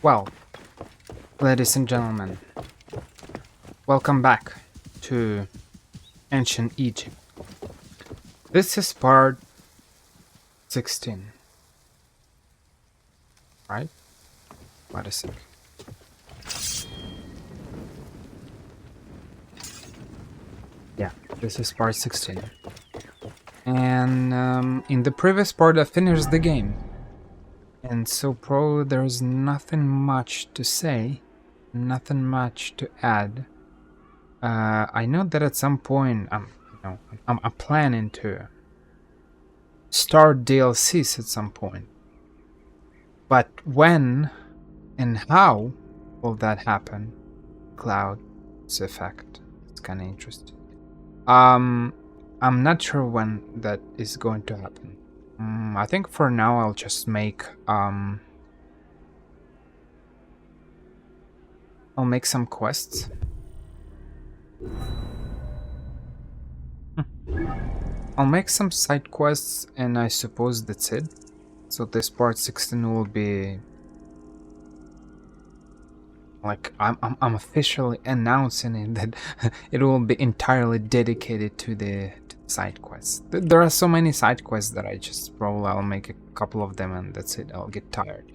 Well, ladies and gentlemen, welcome back to Ancient Egypt. This is part 16, right? What is it? Yeah, this is part 16. And in the previous part, I finished the game. And so, probably there's nothing much to say, nothing much to add. I know that at some point, I'm planning to start DLCs at some point. But when and how will that happen? Cloud's effect. It's kind of interesting. I'm not sure when that is going to happen. I think for now I'll just make I'll make some quests. I'll make some side quests, and I suppose that's it. So this part 16 will be like I'm officially announcing it that it will be entirely dedicated to the side quests. There are so many side quests that I just probably I'll make a couple of them and that's it. I'll get tired.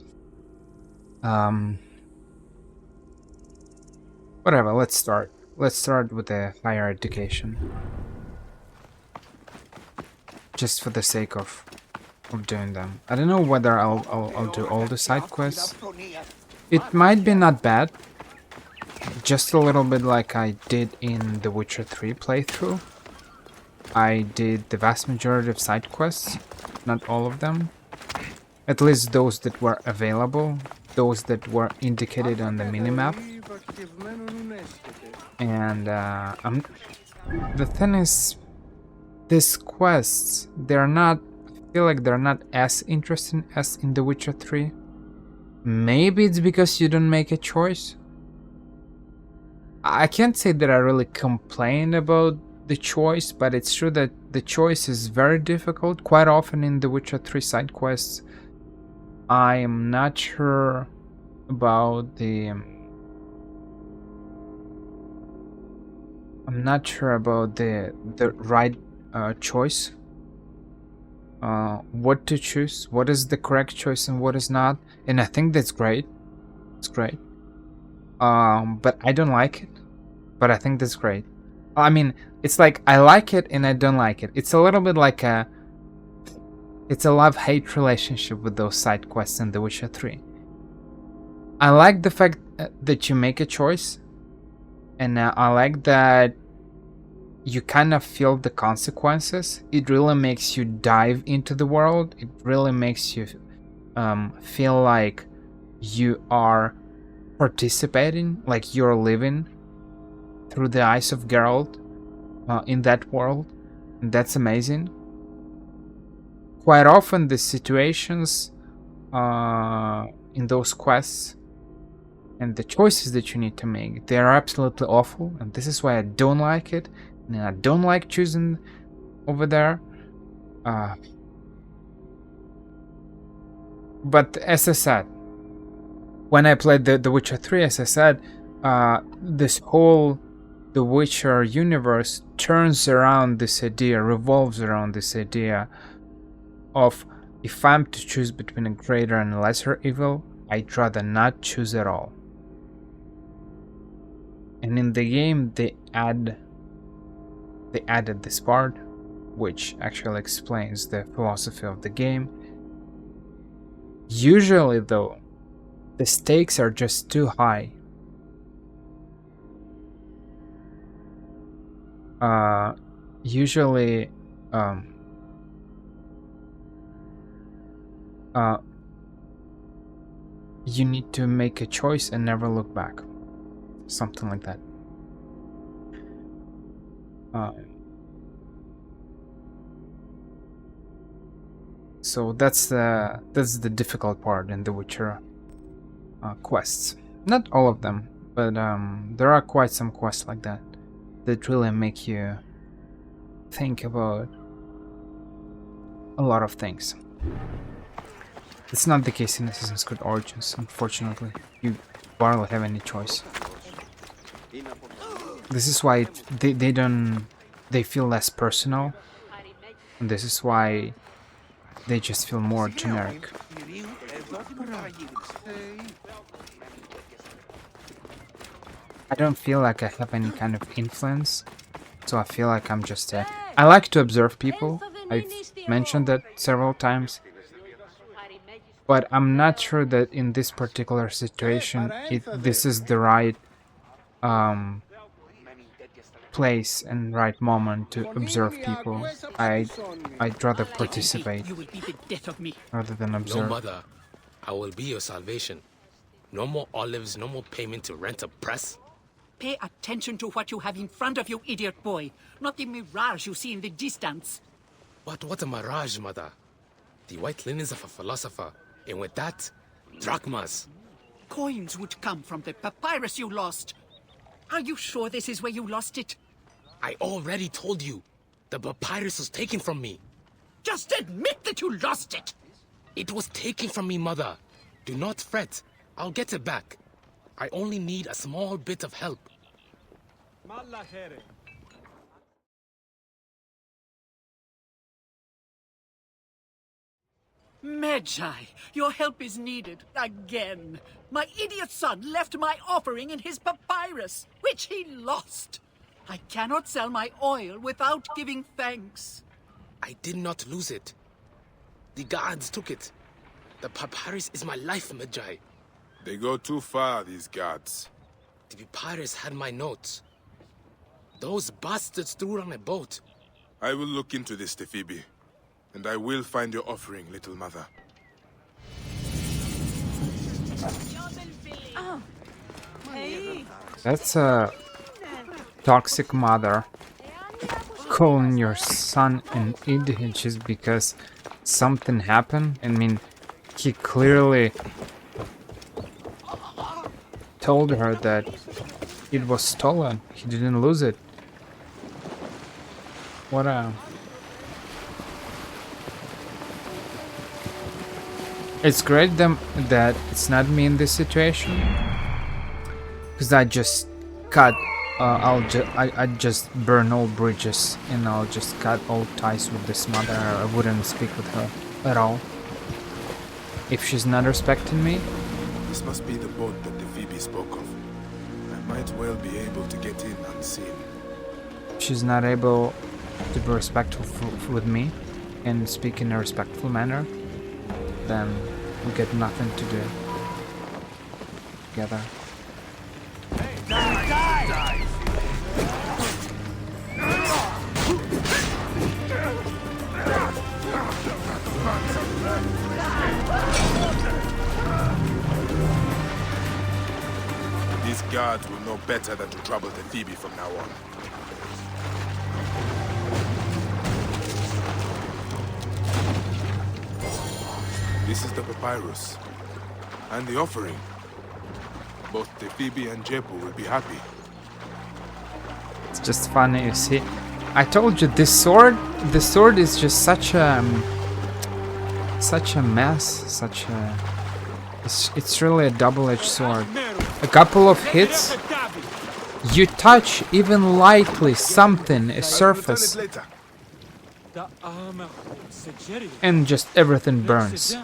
Whatever. Let's start. Let's start with the higher education, just for the sake of doing them. I don't know whether I'll do all the side quests. It might be not bad. Just a little bit like I did in the Witcher 3 playthrough. I did the vast majority of side quests, not all of them. At least those that were available, those that were indicated on the minimap. And the thing is, these quests, they're not, I feel like they're not as interesting as in the Witcher 3. Maybe it's because you don't make a choice. I can't say that I really complain about the choice, but it's true that the choice is very difficult. Quite often in the Witcher 3 side quests, I am not sure about the... I'm not sure about the right choice. What to choose, what is the correct choice and what is not. And I think that's great. It's great. But I don't like it. But I think that's great. I mean, it's like I like it and I don't like it. It's a little bit like it's a love-hate relationship with those side quests in The Witcher 3. I like the fact that you make a choice, and I like that you kind of feel the consequences. It really makes you dive into the world. It really makes you feel like you are participating, like you're living through the eyes of Geralt in that world. And that's amazing. Quite often the situations in those quests and the choices that you need to make, they are absolutely awful, and this is why I don't like it, and I don't like choosing over there. But as I said, when I played the Witcher 3, as I said, this whole The Witcher universe turns around this idea, revolves around this idea of, if I'm to choose between a greater and a lesser evil, I'd rather not choose at all. And in the game they added this part, which actually explains the philosophy of the game. Usually though, the stakes are just too high. Usually you need to make a choice and never look back. Something like that. So that's the difficult part in the Witcher quests. Not all of them, but there are quite some quests like that really make you think about a lot of things. It's not the case in Assassin's Creed Origins, unfortunately. You barely have any choice. This is why they feel less personal, and this is why they just feel more generic. I don't feel like I have any kind of influence, so I feel like I'm just I like to observe people. I've mentioned that several times, but I'm not sure that in this particular situation this is the right place and right moment to observe people. I'd rather participate rather than No, observe. mother. I will be your salvation. No more olives, no more payment to rent a press. Pay attention to what you have in front of you, idiot boy, not the mirage you see in the distance. But what a mirage, mother. The white linens of a philosopher, and with that, drachmas. Coins would come from the papyrus you lost. Are you sure this is where you lost it? I already told you. The papyrus was taken from me. Just admit that you lost it! It was taken from me, mother. Do not fret. I'll get it back. I only need a small bit of help. Magi, your help is needed again. My idiot son left my offering in his papyrus, which he lost. I cannot sell my oil without giving thanks. I did not lose it. The guards took it. The papyrus is my life, Magi. They go too far, these guards. The papyrus had my notes. Those bastards threw it on a boat. I will look into this, Phoebe. And I will find your offering, little mother. Oh. Hey. That's a toxic mother calling your son an idiot just because something happened. I mean, he clearly told her that it was stolen. He didn't lose it. What a... It's great that it's not me in this situation, because I just cut. I just burn all bridges and I'll just cut all ties with this mother. I wouldn't speak with her at all. If she's not respecting me, This must be the boat that the Phoebe spoke of. I might well be able to get in unseen. if she's not able to be respectful with me and speak in a respectful manner, then we get nothing to do together. These guards will know better than to trouble the Phoebe from now on. This is the papyrus. And the offering. Both the Phoebe and Jebu will be happy. It's just funny, you see. I told you the sword is just such a mess, it's really a double-edged sword. A couple of hits, you touch even lightly something, a surface, and just everything burns.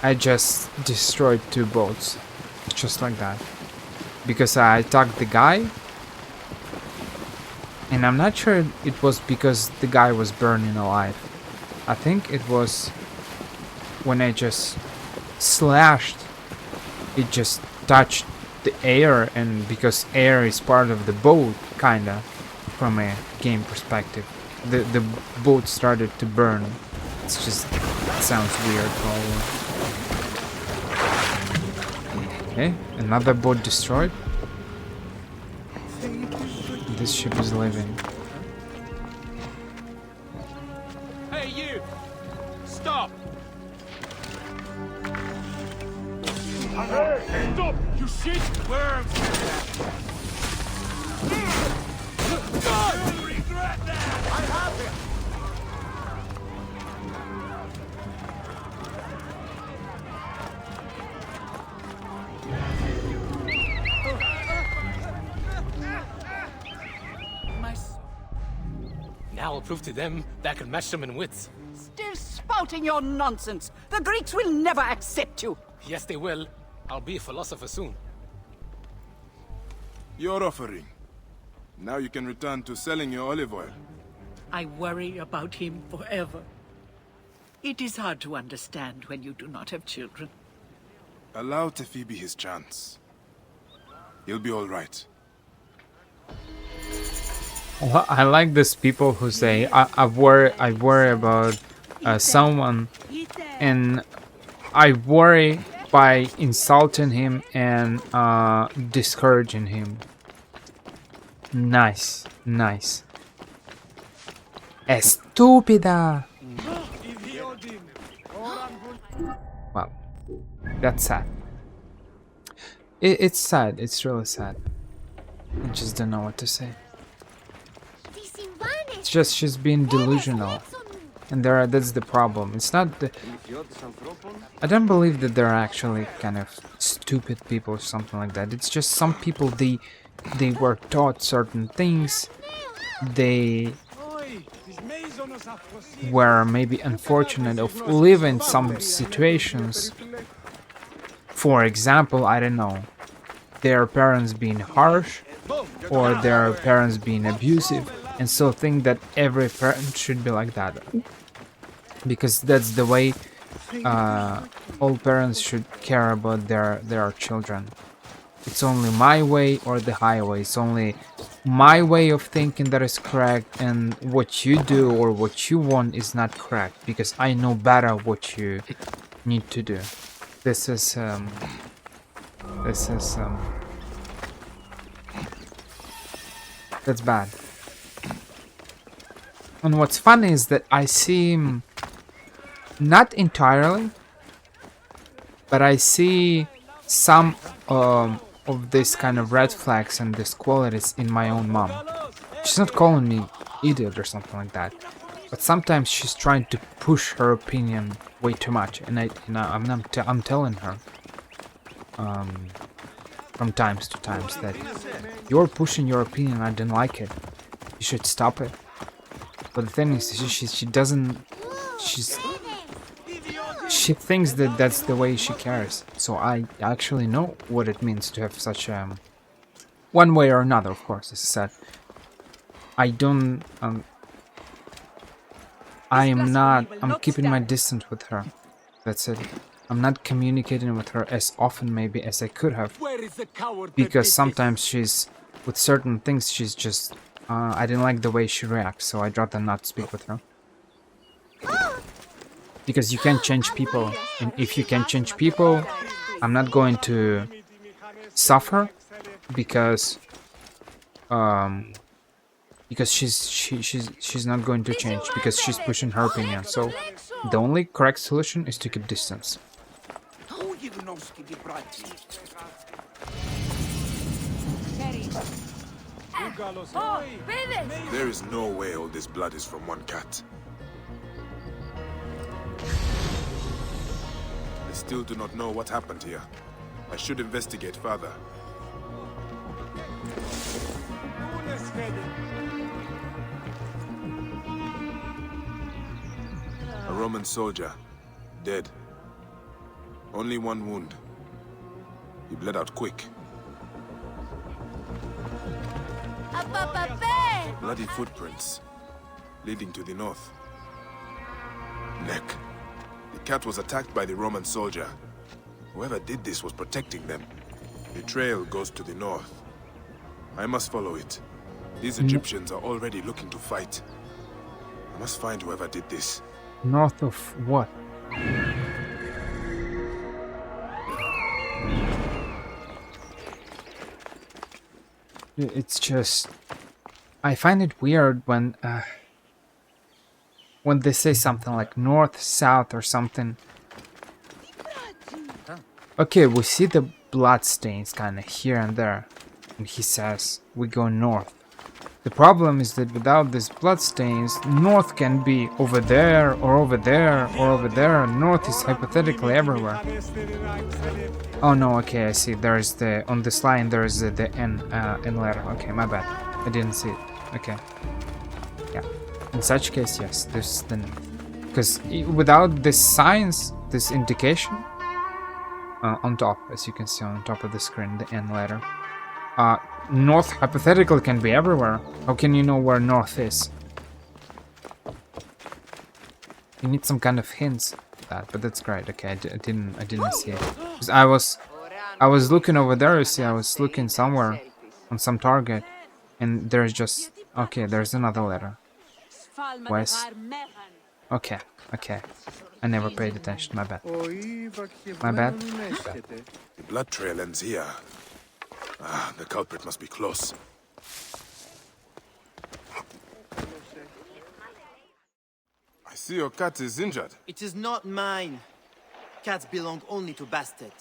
I just destroyed 2 boats, just like that, because I attacked the guy, and I'm not sure it was because the guy was burning alive. I think it was when I just slashed, it just touched the air, and because air is part of the boat, kinda, from a game perspective, the boat started to burn. It's just, it sounds weird probably. Okay, another boat destroyed. This ship is leaving. Hey, you! Stop! Stop! You shit! Worms! You'll regret that! I have it! I'll prove to them that I can match them in wits. Still spouting your nonsense. The Greeks will never accept you. Yes, they will. I'll be a philosopher soon. Your offering. Now you can return to selling your olive oil. I worry about him forever. It is hard to understand when you do not have children. Allow Tefibi his chance. He'll be all right. Well, I like these people who say I worry about someone, and I worry by insulting him and discouraging him. Nice, nice. Estúpida. Wow, that's sad. It's sad. It's really sad. I just don't know what to say. It's just she's being delusional, and that's the problem. It's not the. I don't believe that they're actually kind of stupid people or something like that. It's just some people they were taught certain things. They were maybe unfortunate of living some situations. For example, I don't know, their parents being harsh or their parents being abusive, and so think that every parent should be like that, because that's the way all parents should care about their children. It's only my way or the highway. It's only my way of thinking that is correct, and what you do or what you want is not correct, because I know better what you need to do. This is that's bad. And what's funny is that I see, not entirely, but I see some of this kind of red flags and these qualities in my own mom. She's not calling me idiot or something like that, but sometimes she's trying to push her opinion way too much, and I'm telling her from times to times that you're pushing your opinion. I don't like it. You should stop it. But the thing is, she doesn't. She thinks that that's the way she cares. So I actually know what it means to have such one way or another. Of course, as I said, I don't. I'm keeping my distance with her. That's it. I'm not communicating with her as often maybe as I could have, because sometimes she's, with certain things, she's just, I didn't like the way she reacts, so I'd rather not speak with her. Because you can't change people, and if you can't change people, I'm not going to suffer, because she's not going to change, because she's pushing her opinion. So the only correct solution is to keep distance. There is no way all this blood is from one cat. I still do not know what happened here. I should investigate further. A Roman soldier, dead. Only one wound. He bled out quick. Bloody footprints, leading to the north. Neck. The cat was attacked by the Roman soldier. Whoever did this was protecting them. The trail goes to the north. I must follow it. These Egyptians are already looking to fight. I must find whoever did this. North of what? It's just, I find it weird when they say something like north, south, or something. Okay, we see the blood stains kind of here and there, and he says we go north. The problem is that without these blood stains, north can be over there, or over there, or over there. North is hypothetically everywhere. Oh no, okay, I see. There is the, on this line there is the N letter. Okay, my bad. I didn't see it. Okay. Yeah. In such case, yes, this then, because without this signs, this indication on top, as you can see on top of the screen, the N letter, north hypothetically can be everywhere. How can you know where north is? You need some kind of hints for that, but that's great. Okay, I didn't see it. 'Cause I was looking over there. You see, I was looking somewhere on some target, and there's just okay. There's another letter. West. Okay, okay. I never paid attention. My bad. My bad. The blood trail ends here. Ah, the culprit must be close. I see your cat is injured. It is not mine. Cats belong only to Bastet.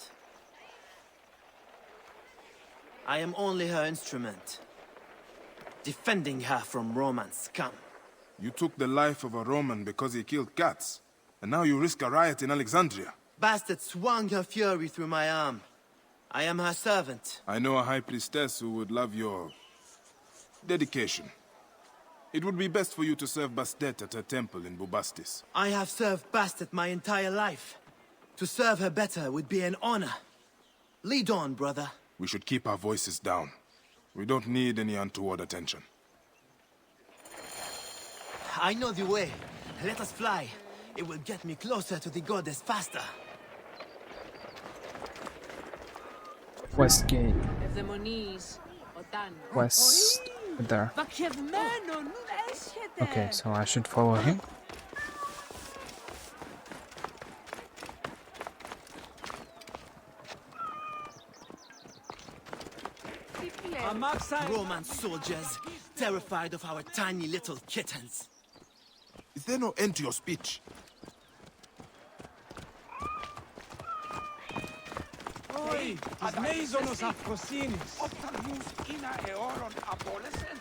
I am only her instrument, defending her from Roman scum. You took the life of a Roman because he killed cats, and now you risk a riot in Alexandria. Bastet swung her fury through my arm. I am her servant. I know a high priestess who would love your dedication. It would be best for you to serve Bastet at her temple in Bubastis. I have served Bastet my entire life. To serve her better would be an honor. Lead on, brother. We should keep our voices down. We don't need any untoward attention. I know the way. Let us fly. It will get me closer to the goddess faster. West gate. West. There. Okay, so I should follow him. Roman soldiers, terrified of our tiny little kittens. Is there no end to your speech? Oi, admeizonos afrosinis. Optagus ina eoron abolesen.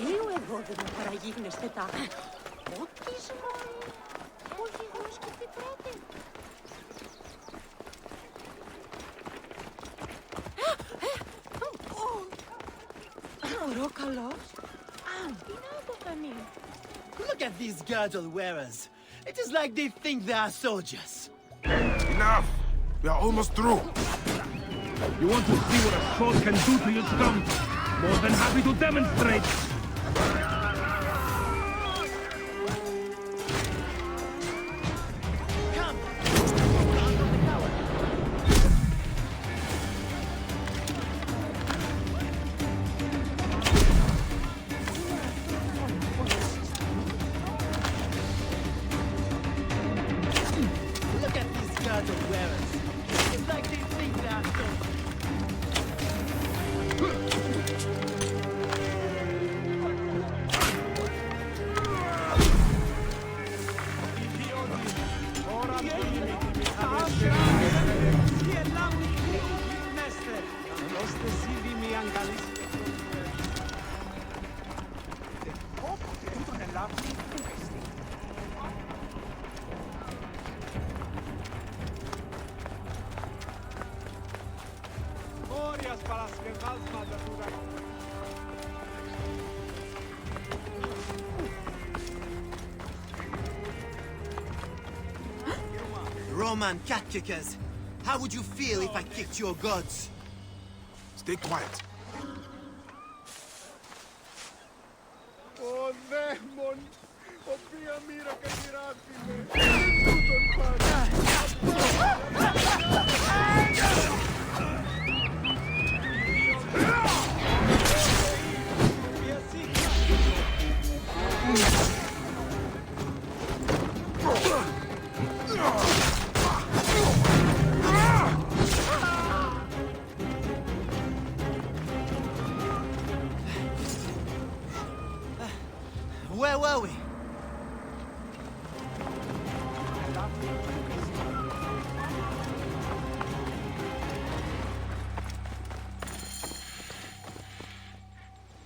Λίγο εγώ δεν με παραγίγνεστε τα. Ό,τι σμόνι. Όχι εγώ σκεφτεί πρώτη. Ωραίο καλός. Τι να το κάνει. Look at these girdle wearers. It is like they think they are soldiers. Enough! We are almost through. You want to see what a sword can do to your scum? More than happy to demonstrate. Come! Look at these girdle wearers. It's like they think they are soldiers. Roman cat kickers. How would you feel if I kicked your gods? Stay quiet. Ο δαίμον, οποία μοίρα κατηράτηλε. Δεν τούτον Where were we?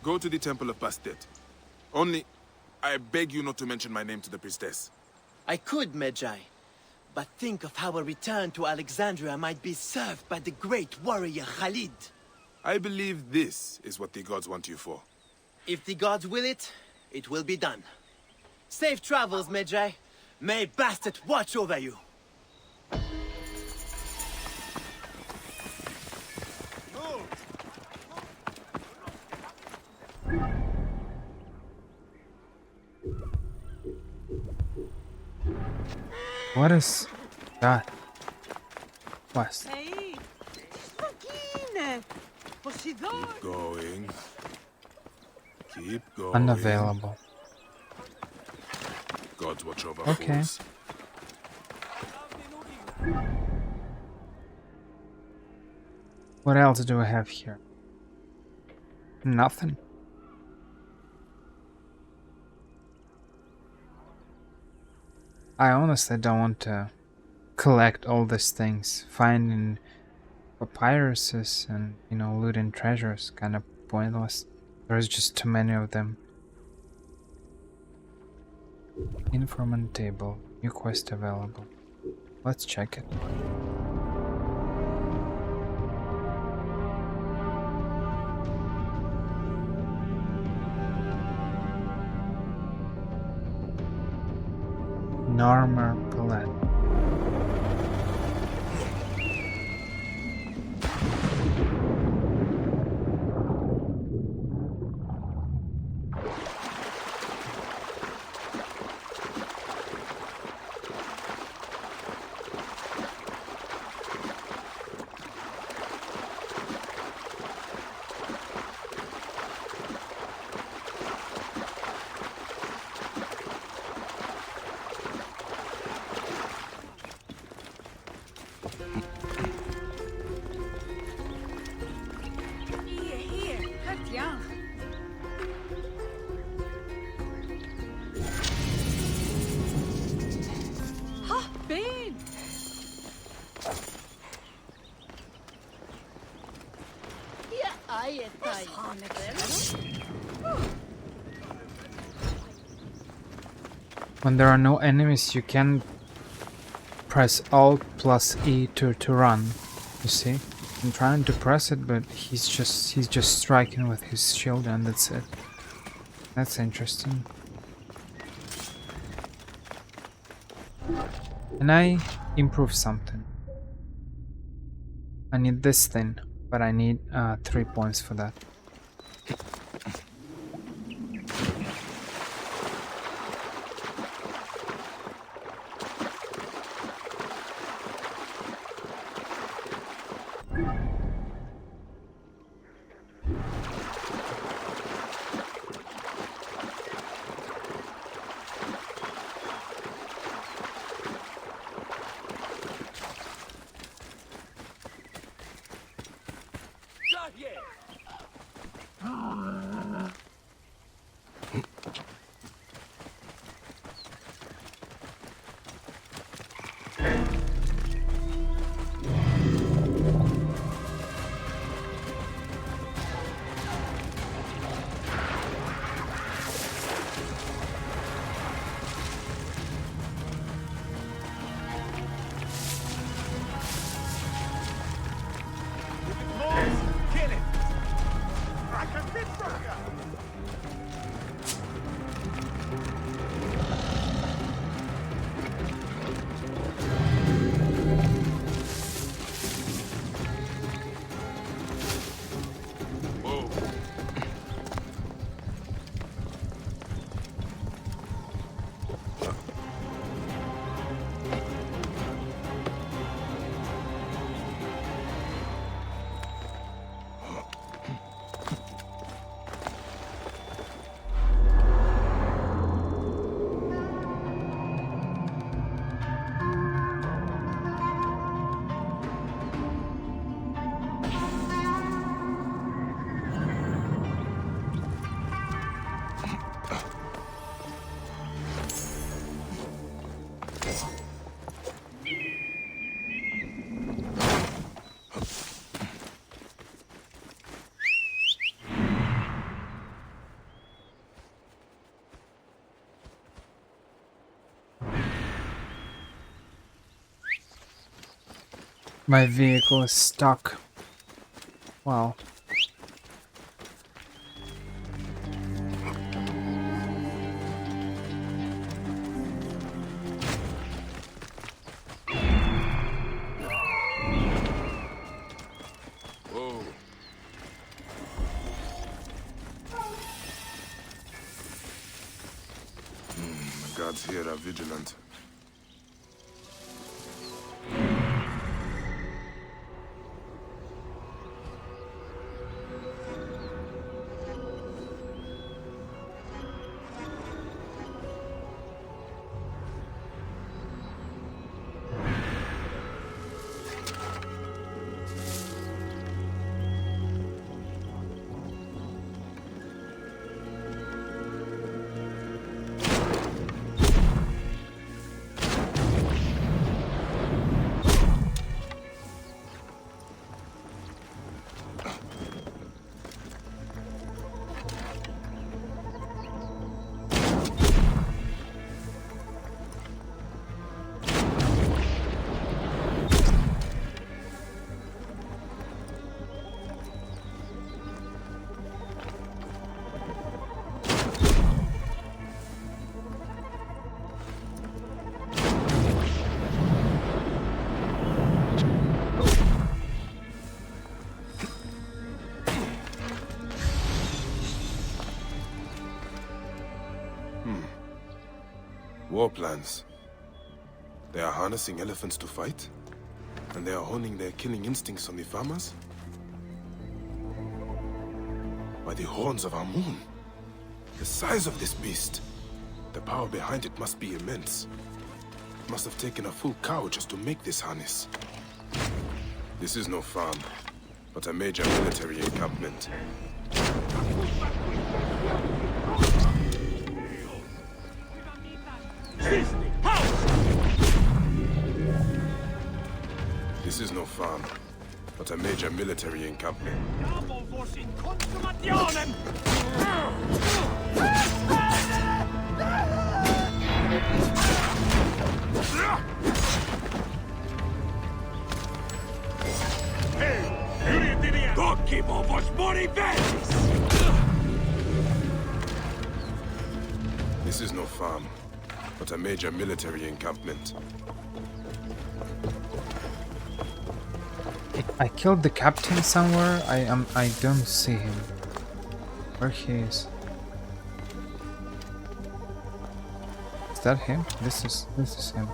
Go to the temple of Bastet. Only, I beg you not to mention my name to the priestess. I could, Medjay. But think of how a return to Alexandria might be served by the great warrior Khalid. I believe this is what the gods want you for. If the gods will it, it will be done. Safe travels, Magi. May Bastet watch over you. What is that? Quest. Hey, Spokine! Posidor! Keep going. Keep going. Unavailable. Gods watch over Okay. fools. What else do I have here? Nothing. I honestly don't want to collect all these things. Finding papyruses and, you know, looting treasures kind of pointless. There's just too many of them. Informant table. New quest available. Let's check it. Narmer Palette. Hier, Katja. Ha, Ben! Ja, ai, ai. When there are no enemies, you can press Alt plus E to run. You see? I'm trying to press it, but he's just striking with his shield, and that's it. That's interesting. Can I improve something? I need this thing, but I need 3 points for that. My vehicle is stuck. Well, Guards here are vigilant. War plans. They are harnessing elephants to fight? And they are honing their killing instincts on the farmers? By the horns of our moon! The size of this beast! The power behind it must be immense. It must have taken a full cow just to make this harness. This is no farm, but a major military encampment. This is no farm, but a major military encampment. This is no farm, but a major military encampment. I killed the captain somewhere. I don't see him. Where he is? Is that him? This is him.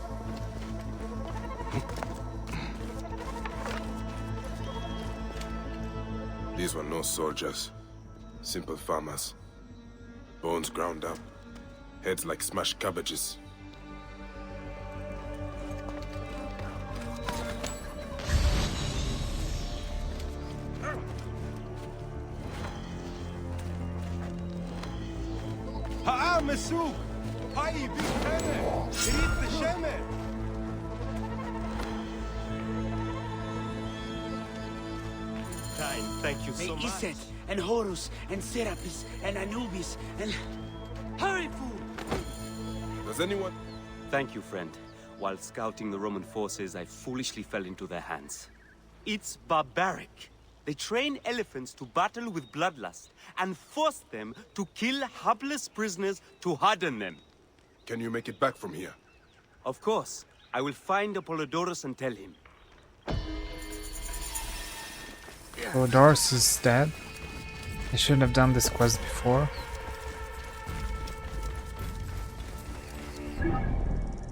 These were no soldiers. Simple farmers. Bones ground up. Heads like smashed cabbages. Thank you so much. Iset, and Horus, and Serapis, and Anubis, and... Hurry, fool! Does anyone... Thank you, friend. While scouting the Roman forces, I foolishly fell into their hands. It's barbaric. They train elephants to battle with bloodlust, and force them to kill hapless prisoners to harden them. Can you make it back from here? Of course. I will find Apollodorus and tell him. Oh, Doris is dead. I shouldn't have done this quest before.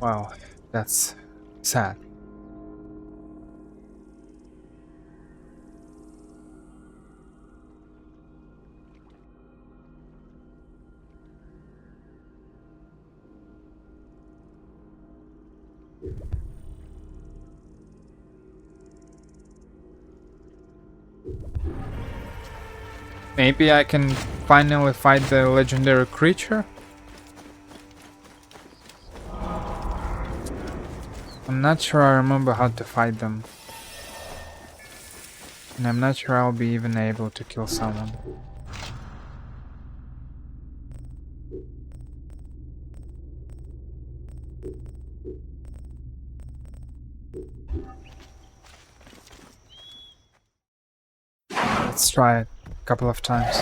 Wow, that's sad. Maybe I can finally fight the legendary creature? I'm not sure I remember how to fight them. And I'm not sure I'll be even able to kill someone. Let's try it a couple of times.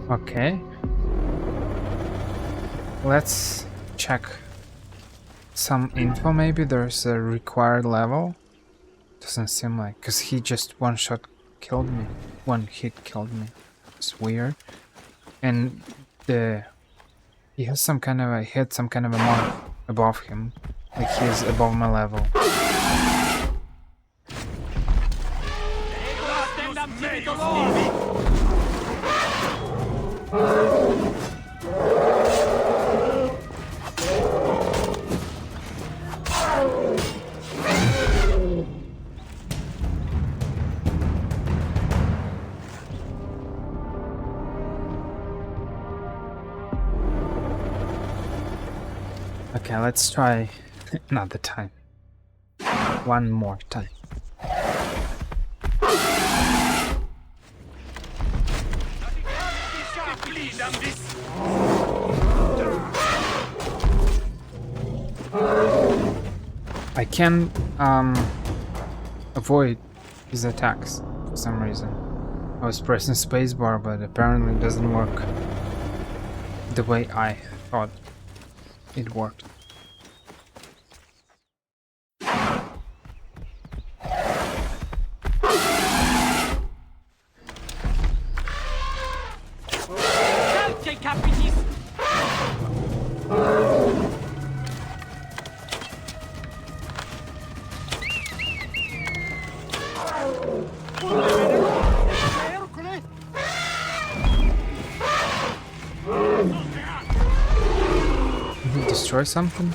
Okay. let's check some info. Maybe there's a required level. Doesn't seem like, because he just one shot killed me. One hit killed me. It's weird. And he has some kind of a hit, some kind of a mark above him. Like he's above my level. Okay, let's try another time. One more time. I can avoid his attacks for some reason. I was pressing spacebar, but apparently it doesn't work the way I thought it worked. Did he destroy something?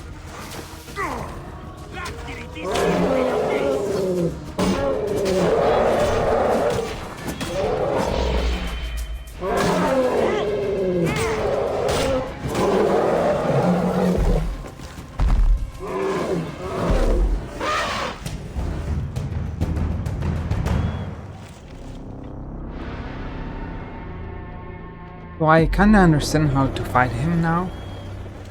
Well, I kinda understand how to fight him now.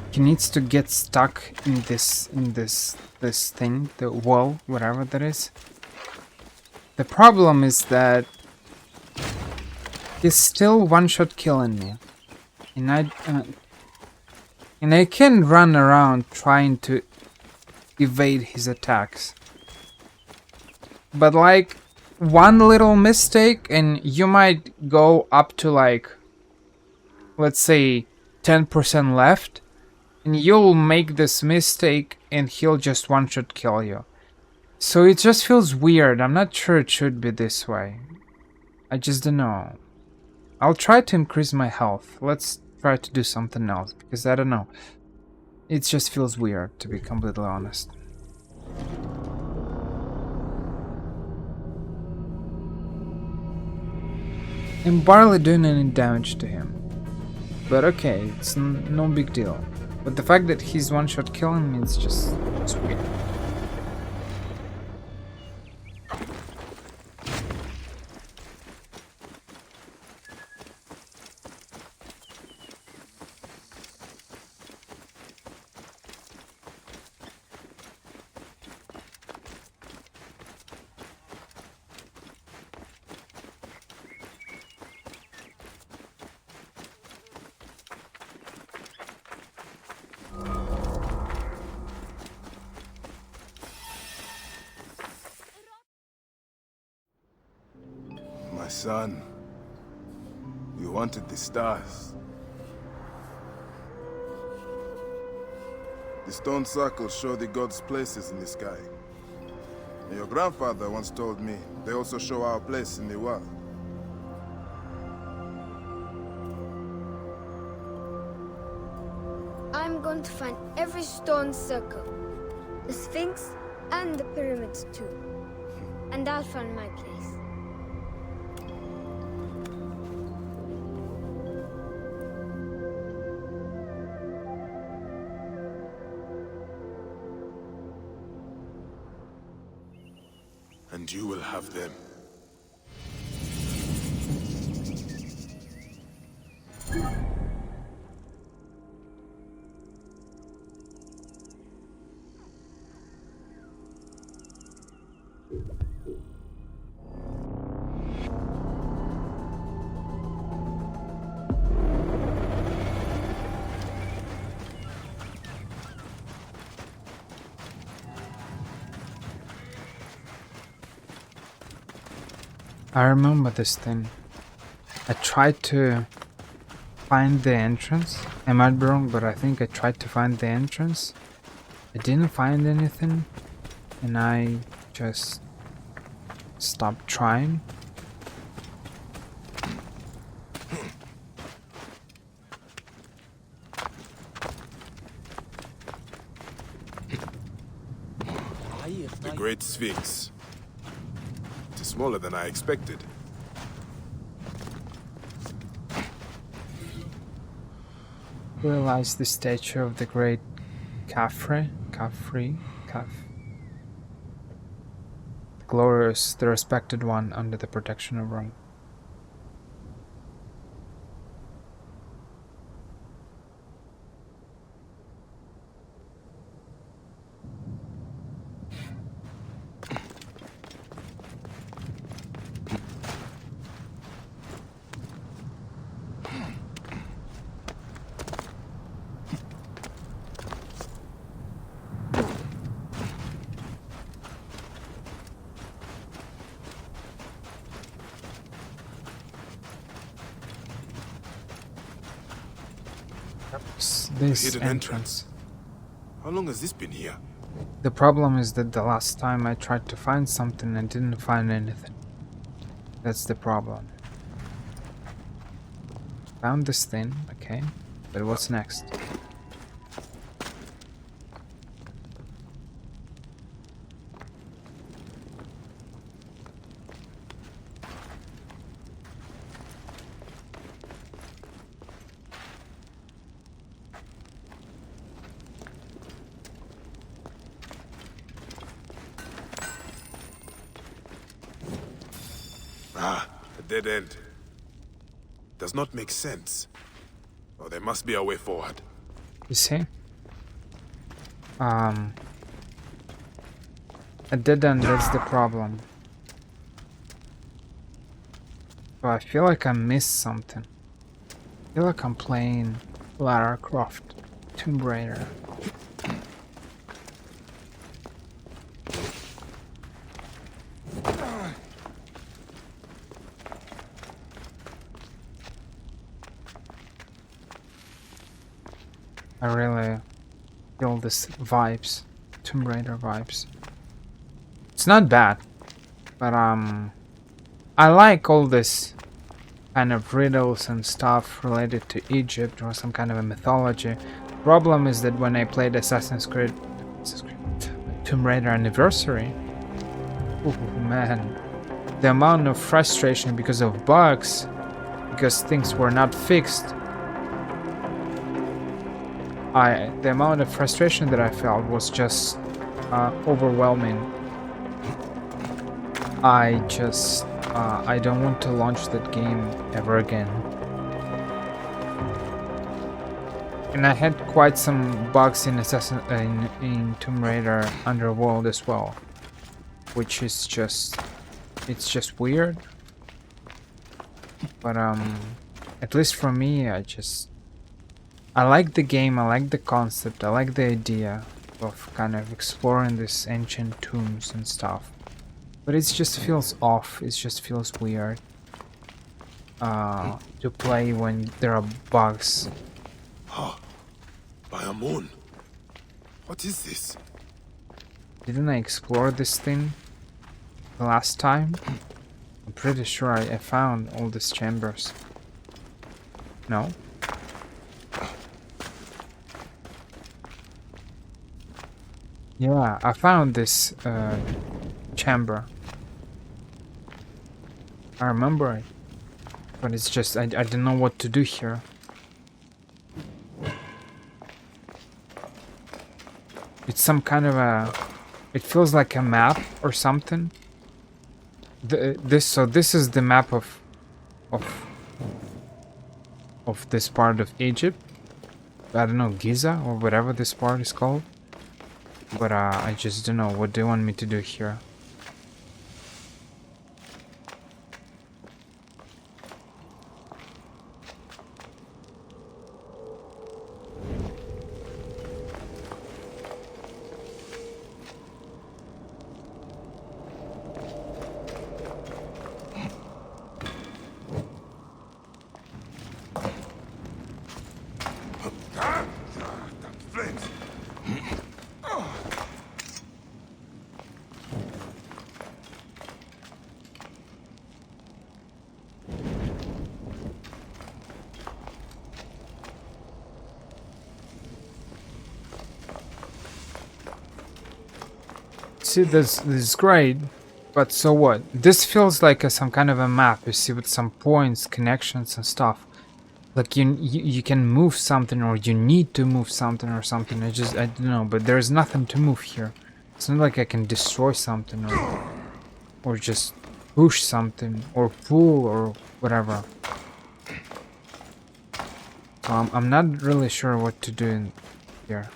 He needs to get stuck in this thing, the wall, whatever that is. The problem is that he's still one-shot killing me, and I can run around trying to evade his attacks. But like one little mistake, and you might go up to like, let's say 10% left, and you'll make this mistake and he'll just one-shot kill you. So it just feels weird. I'm not sure it should be this way. I just don't know. I'll try to increase my health. Let's try to do something else, because I don't know. It just feels weird, to be completely honest. I'm barely doing any damage to him. But okay, it's no big deal. But the fact that he's one-shot killing me, it's weird. My son, you wanted the stars. The stone circles show the gods' places in the sky. And your grandfather once told me they also show our place in the world. I'm going to find every stone circle, the Sphinx, and the pyramids too. And I'll find my place. And you will have them. I remember this thing. I tried to find the entrance. I might be wrong, but I think I tried to find the entrance. I didn't find anything, and I just stopped trying. The Great Sphinx. It is smaller than I expected. Realize the statue of the great Khafre, the glorious, the respected one under the protection of Rome. This hidden entrance. How long has this been here? The problem is that the last time I tried to find something, I didn't find anything. That's the problem. Found this thing, okay, but what's next? A dead end. Does not make sense. Oh, there must be a way forward. You see? A dead end, that's the problem. So I feel like I missed something. I feel like I'm playing Lara Croft, Tomb Raider. I really feel this vibes, Tomb Raider vibes. It's not bad, but I like all this kind of riddles and stuff related to Egypt or some kind of a mythology. Problem is that when I played Assassin's Creed Tomb Raider Anniversary, oh man, the amount of frustration because of bugs, because things were not fixed. The amount of frustration that I felt was just overwhelming. I don't want to launch that game ever again. And I had quite some bugs in in Tomb Raider Underworld as well, which is just weird. But at least for me, I like the game, I like the concept, I like the idea of kind of exploring these ancient tombs and stuff. But it just feels off, it just feels weird to play when there are bugs. Huh. By a moon. What is this? Didn't I explore this thing the last time? I'm pretty sure I found all these chambers. No? Yeah, I found this chamber. I remember it. But it's just, I don't know what to do here. It's some kind of a... It feels like a map or something. So this is the map of this part of Egypt. I don't know, Giza or whatever this part is called. But I just don't know. What do you want me to do here? See, this is great, but so what? This feels like some kind of a map, you see, with some points, connections, and stuff. Like you can move something, or you need to move something or something. I don't know, but there's nothing to move here. It's not like I can destroy something or just push something or pull or whatever. So I'm not really sure what to do in here.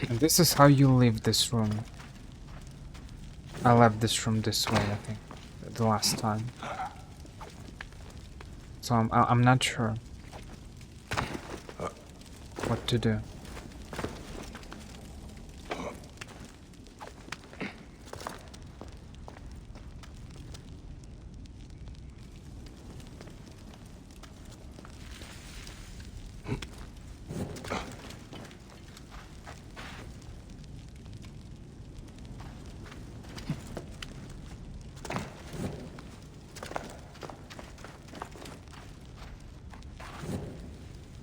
And this is how you leave this room. I left this room this way, I think, the last time. So I'm not sure what to do.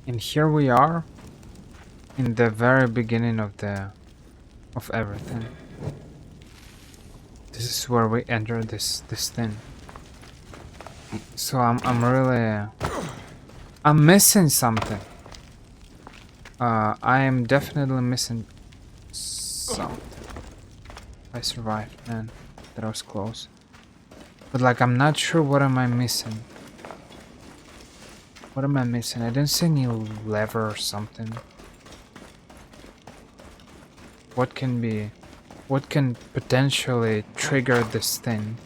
And here we are in the very beginning of everything. This is where we enter this thing. So I'm missing something. I am definitely missing something. I survived, man. That was close. But like, I'm not sure what am I missing. What am I missing? I didn't see any lever or something. What can potentially trigger this thing?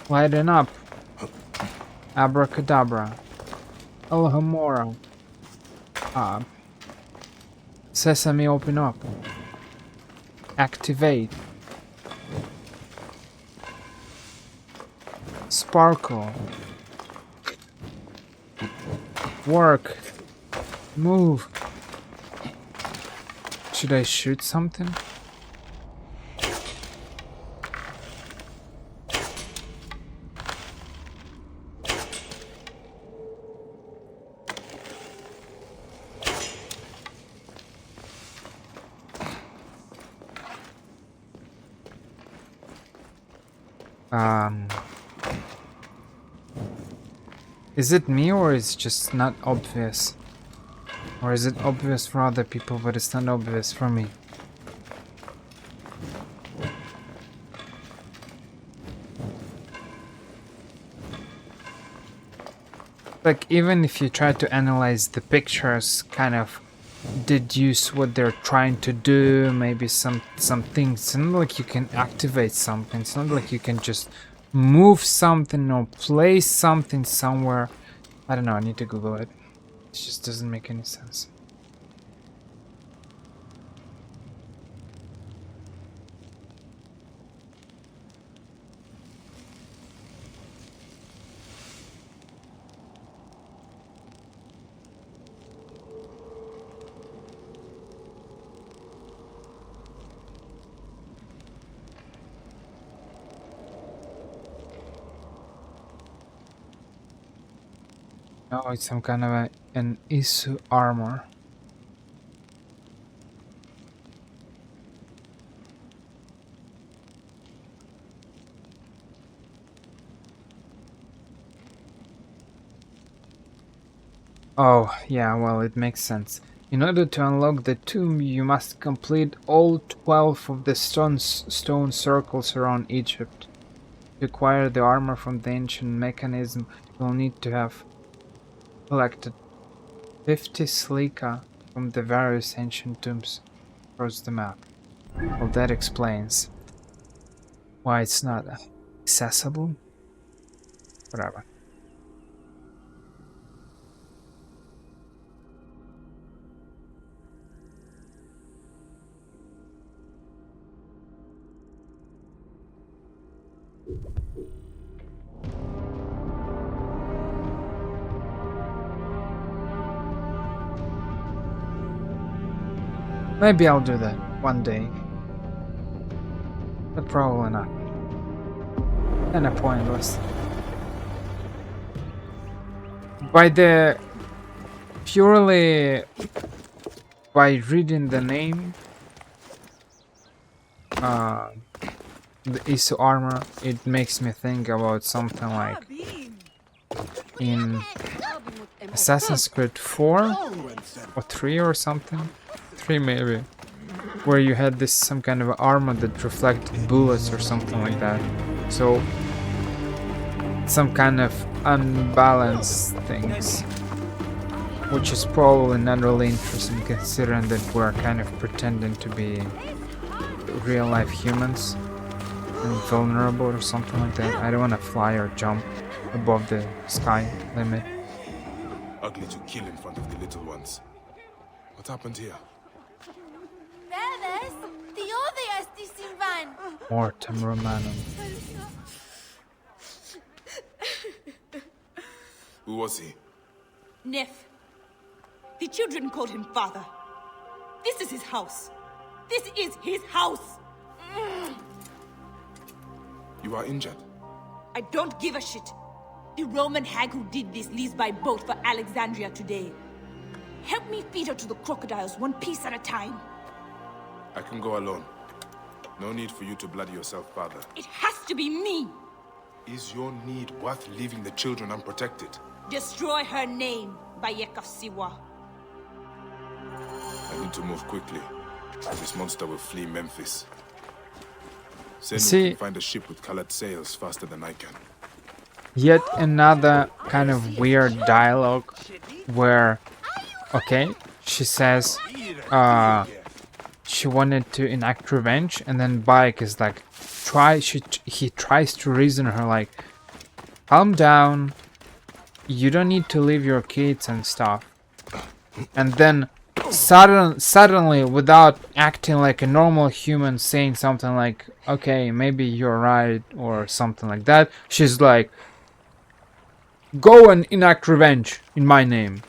Lighten up. Abracadabra. Alhamora. Sesame, open up. Activate. Sparkle. Work. Move. Should I shoot something? Is it me, or is it just not obvious? Or is it obvious for other people, but it's not obvious for me? Like, even if you try to analyze the pictures, kind of deduce what they're trying to do, maybe some things, it's not like you can activate something, it's not like you can just move something or place something somewhere. I don't know, I need to Google it. It just doesn't make any sense. Oh, it's some kind of an Isu armor. Oh, yeah, well, it makes sense. In order to unlock the tomb, you must complete all 12 of the stone circles around Egypt. To acquire the armor from the ancient mechanism, you'll need to have collected 50 silica from the various ancient tombs across the map. Well, that explains why it's not accessible. Whatever. Maybe I'll do that one day. But probably not. Kinda pointless. By the... Purely... By reading the name... the ISO armor, it makes me think about something like... In... Assassin's Creed 4? Or 3 or something? 3 maybe. Where you had this some kind of armor that reflected bullets or something like that. So some kind of unbalanced things, which is probably not really interesting considering that we're kind of pretending to be real life humans and vulnerable or something like that. I don't want to fly or jump above the sky limit. Ugly to kill in front of the little ones. What happened here? Mortem Romanum. Who was he? Neff. The children called him father. This is his house. This is his house. You are injured. I don't give a shit. The Roman hag who did this leaves by boat for Alexandria today. Help me feed her to the crocodiles one piece at a time. I can go alone. No need for you to bloody yourself, father. It has to be me. Is your need worth leaving the children unprotected? Destroy her name, Bayek of Siwa. I need to move quickly. This monster will flee Memphis. Send See, can find a ship with colored sails faster than I can. Yet another kind of weird dialogue where, okay, she says, she wanted to enact revenge, and then Bayek is like, he tries to reason her like, calm down, you don't need to leave your kids and stuff. And then suddenly, without acting like a normal human, saying something like, okay, maybe you're right, or something like that, she's like, go and enact revenge in my name.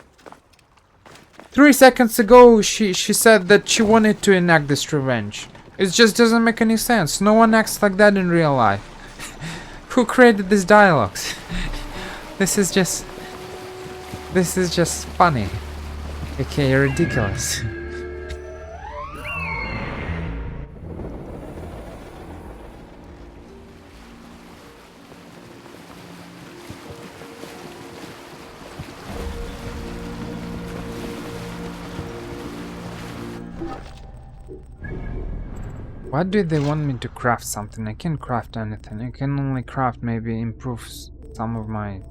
3 seconds ago, she said that she wanted to enact this revenge. It just doesn't make any sense. No one acts like that in real life. Who created these dialogues? This is just funny. Okay, ridiculous. Why do they want me to craft something? I can't craft anything. I can only craft, maybe improve some of my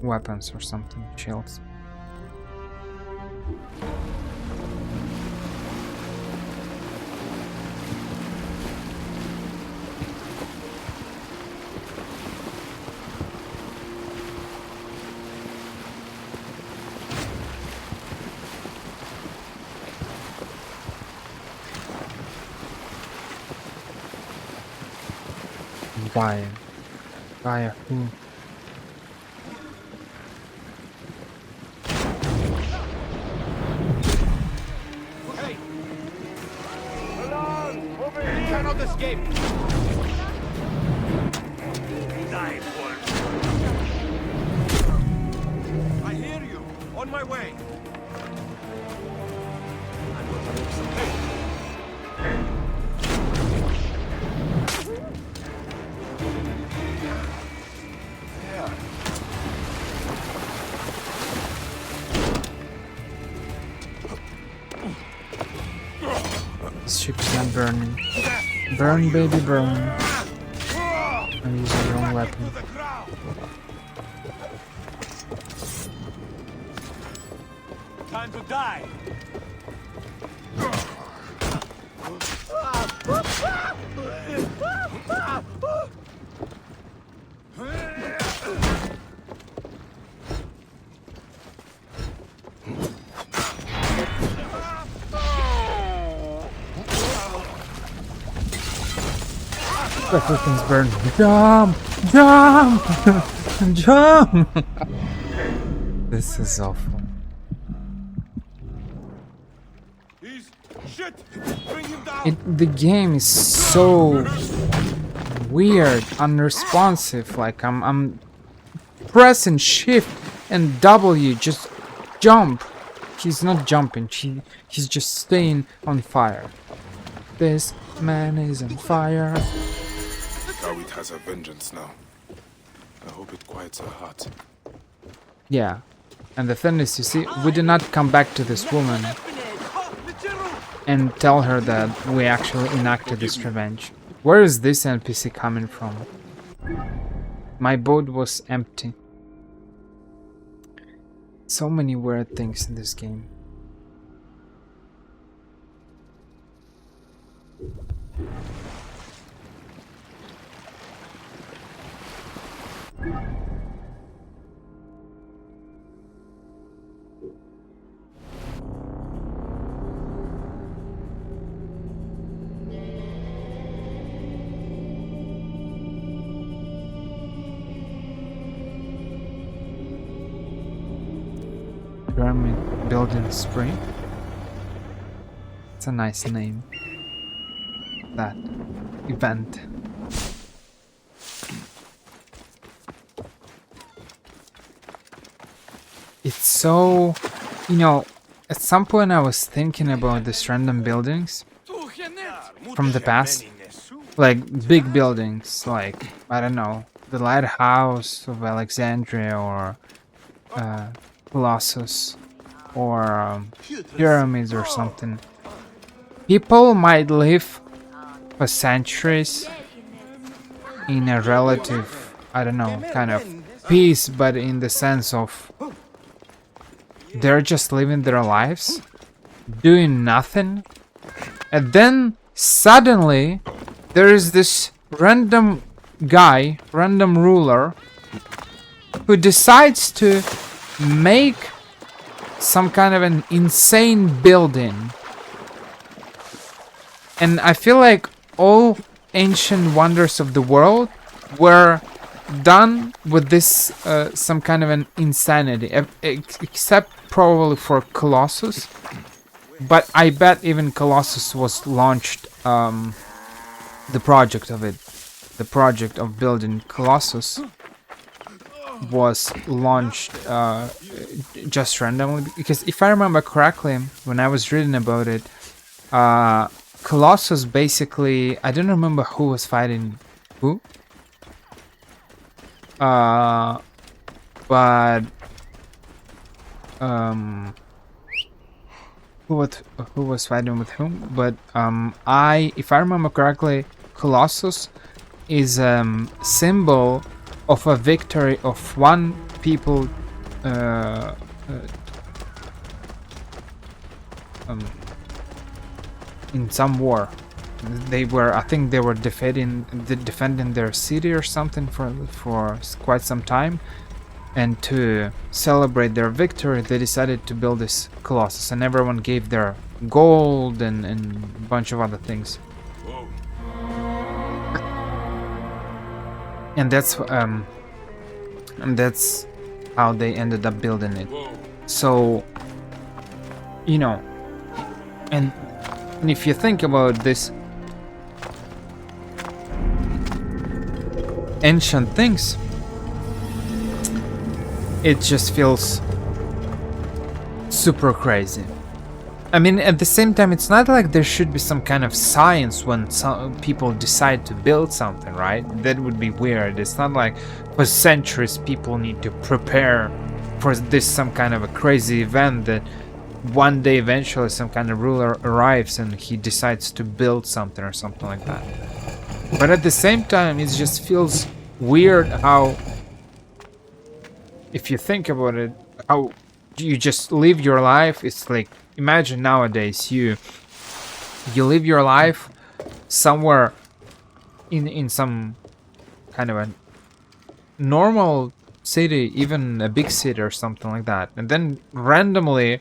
weapons or something. Shields. Gaia who? Hey! Along! Over here! You cannot escape! Die, boy! I hear you! On my way! This ship's not burning. Burn, baby, burn. I'm using the wrong weapon. Time to die! Everything's burning. Jump! Jump! Jump! This is awful. Shit! Bring him down! The game is so weird, unresponsive. Like I'm pressing shift and W, just jump. He's not jumping, he's just staying on fire. This man is on fire. Kawit has a vengeance now. I hope it quiets her heart. Yeah. And the thing is, you see, we did not come back to this woman and tell her that we actually enacted this revenge. Where is this NPC coming from? My boat was empty. So many weird things in this game. Pyramid Building Spring. It's a nice name. That event. It's so, you know, at some point I was thinking about these random buildings from the past, like big buildings, like, I don't know, the Lighthouse of Alexandria or Colossus or pyramids or something. People might live for centuries in a relative, I don't know, kind of peace, but in the sense of they're just living their lives, doing nothing, and then suddenly there is this random guy, random ruler, who decides to make some kind of an insane building. And I feel like all ancient wonders of the world were done with this some kind of an insanity, except probably for Colossus. But I bet even Colossus was launched, the project of it, the project of building Colossus was launched just randomly, because if I remember correctly, when I was reading about it, Colossus basically, I don't remember who was fighting who, but who was fighting with whom, but if I remember correctly, Colossus is symbol of a victory of one people in some war. They were, I think they were defending their city or something for quite some time, and to celebrate their victory they decided to build this Colossus, and everyone gave their gold and a bunch of other things. And that's how they ended up building it. So, you know, and if you think about this ancient things, it just feels super crazy. I mean, at the same time, it's not like there should be some kind of science when some people decide to build something, right? That would be weird. It's not like for centuries people need to prepare for this some kind of a crazy event that one day eventually some kind of ruler arrives and he decides to build something or something like that. But at the same time, it just feels weird how, if you think about it, how you just live your life. It's like, imagine nowadays you live your life somewhere in some kind of a normal city, even a big city or something like that, and then randomly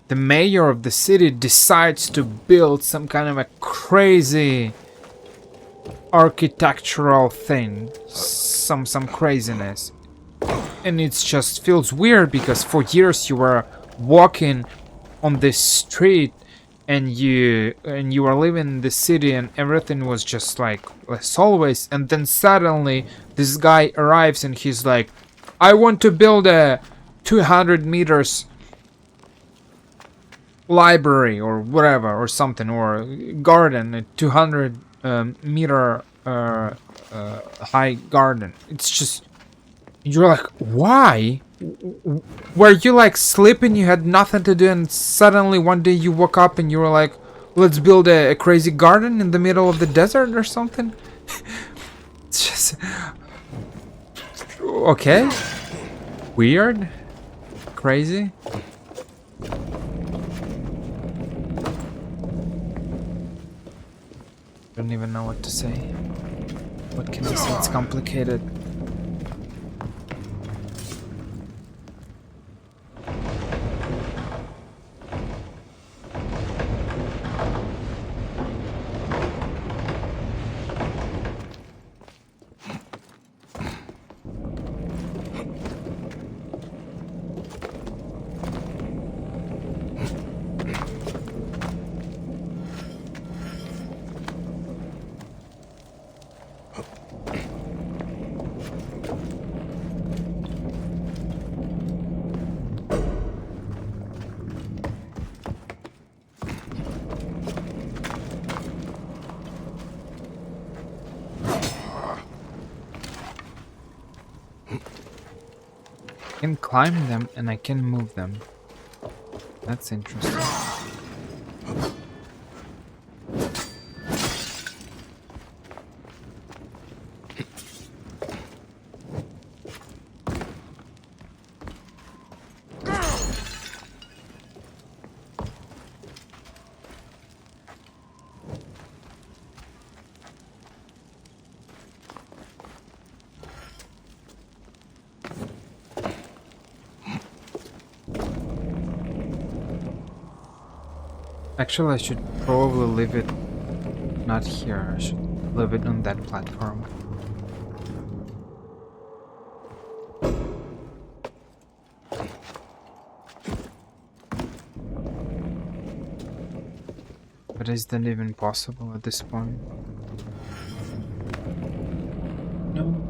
the mayor of the city decides to build some kind of a crazy architectural thing, some craziness, and it just feels weird because for years you were walking on this street, and you were living in the city, and everything was just like as always, and then suddenly this guy arrives and he's like, I want to build a 200 meters library or whatever, or something, or garden, a 200 meter high garden. It's just, you're like, why? Were you like sleeping, you had nothing to do, and suddenly one day you woke up and you were like, let's build a crazy garden in the middle of the desert or something? It's just, okay, weird, crazy. Don't even know what to say. What can I say? It's complicated. I can climb them and I can move them. That's interesting. Actually, I should probably leave it not here. I should leave it on that platform. But is that even possible at this point? No.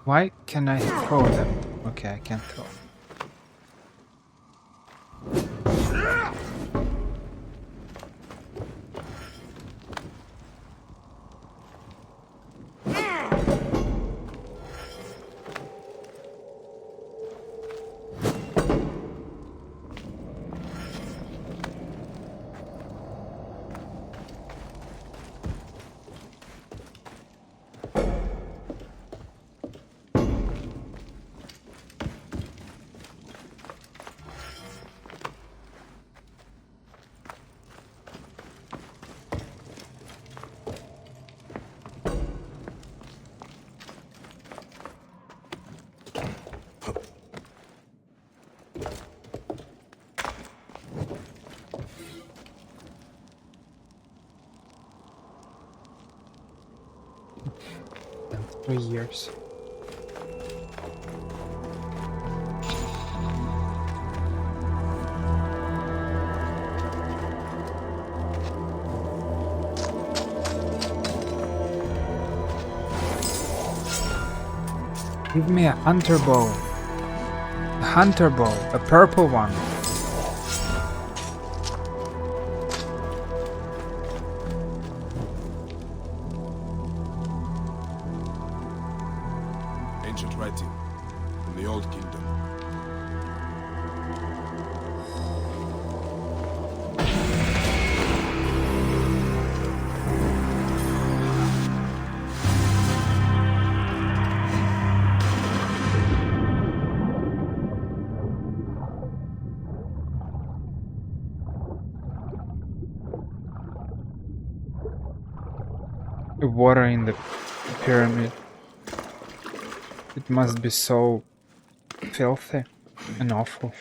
Why can I throw them? Okay, I can't throw. In 3 years. Give me a hunter bow. A hunter bow, a purple one. Ancient writing from the Old Kingdom. The water in the pyramid. It must be so filthy and awful.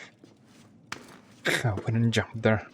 I wouldn't jump there.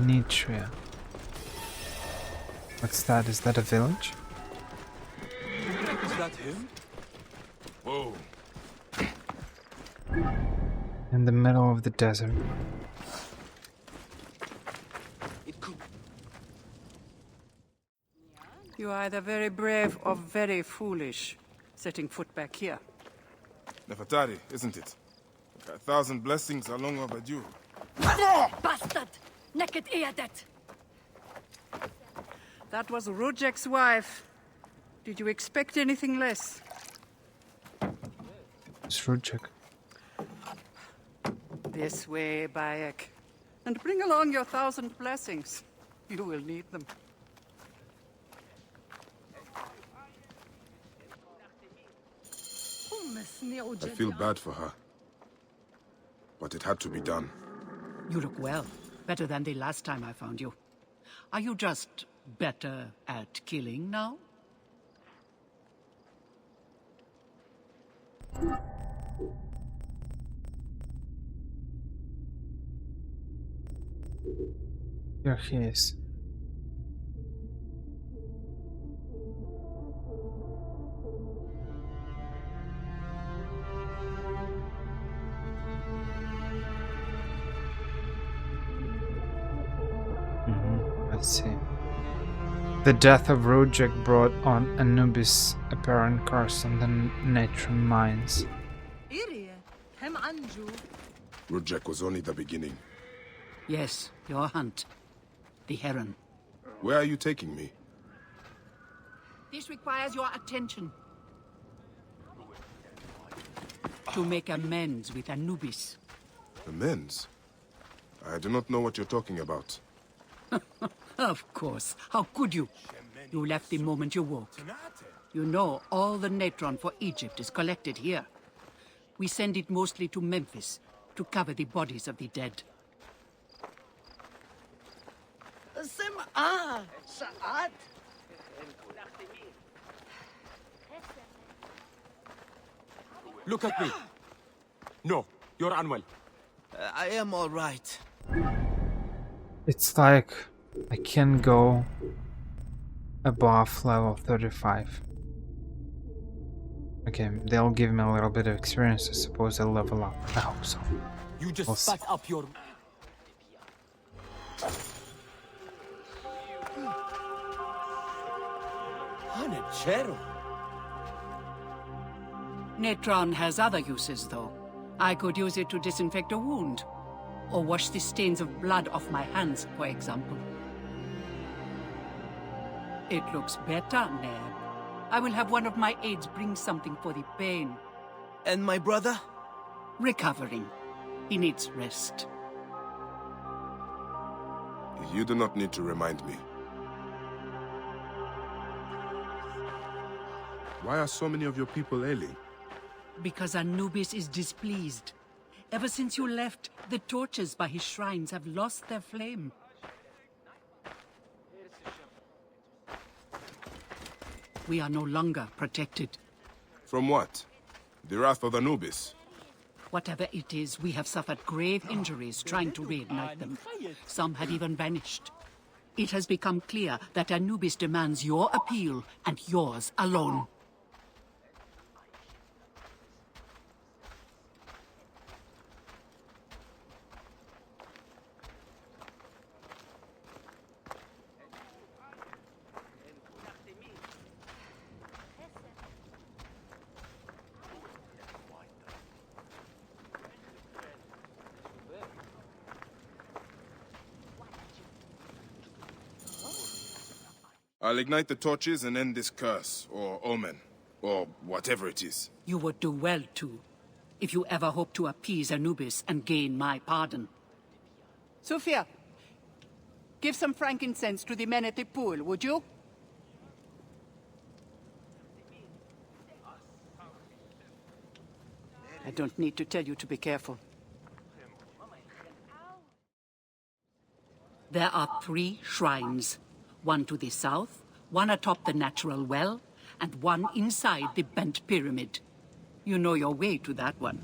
Nitria. What's that? Is that a village? Is that him? Whoa. In the middle of the desert. It could. You are either very brave or very foolish, setting foot back here. Nefertari, isn't it? 1,000 blessings are long overdue. Bastard! Naked Eadet! That was Rujek's wife. Did you expect anything less? It's Rujek. This way, Bayek. And bring along your 1,000 blessings. You will need them. I feel bad for her. But it had to be done. You look well. Better than the last time I found you. Are you just better at killing now? Here he is. Let's see. The death of Rujek brought on Anubis' apparent curse on the Natron mines. Rujek was only the beginning. Yes, your hunt. The heron. Where are you taking me? This requires your attention. To make amends with Anubis. Amends? I do not know what you're talking about. Of course. How could you? You left the moment you woke. You know all the natron for Egypt is collected here. We send it mostly to Memphis to cover the bodies of the dead. Sa'at. Look at me. No, you're unwell. I am all right. It's like I can go above level 35. Okay, they'll give me a little bit of experience. I suppose I'll level up. I hope so. You just We'll see. spat up your... Hanachero. Natron has other uses, though. I could use it to disinfect a wound. Or wash the stains of blood off my hands, for example. It looks better, Neb. I will have one of my aides bring something for the pain. And my brother? Recovering. He needs rest. You do not need to remind me. Why are so many of your people ailing? Because Anubis is displeased. Ever since you left, the torches by his shrines have lost their flame. We are no longer protected. From what? The wrath of Anubis? Whatever it is, we have suffered grave injuries trying to reignite them. Some have even vanished. It has become clear that Anubis demands your appeal and yours alone. I'll ignite the torches and end this curse, or omen, or whatever it is. You would do well to, if you ever hope to appease Anubis and gain my pardon. Sophia, give some frankincense to the men at the pool, would you? I don't need to tell you to be careful. There are 3 shrines. One to the south, one atop the natural well, and one inside the bent pyramid. You know your way to that one.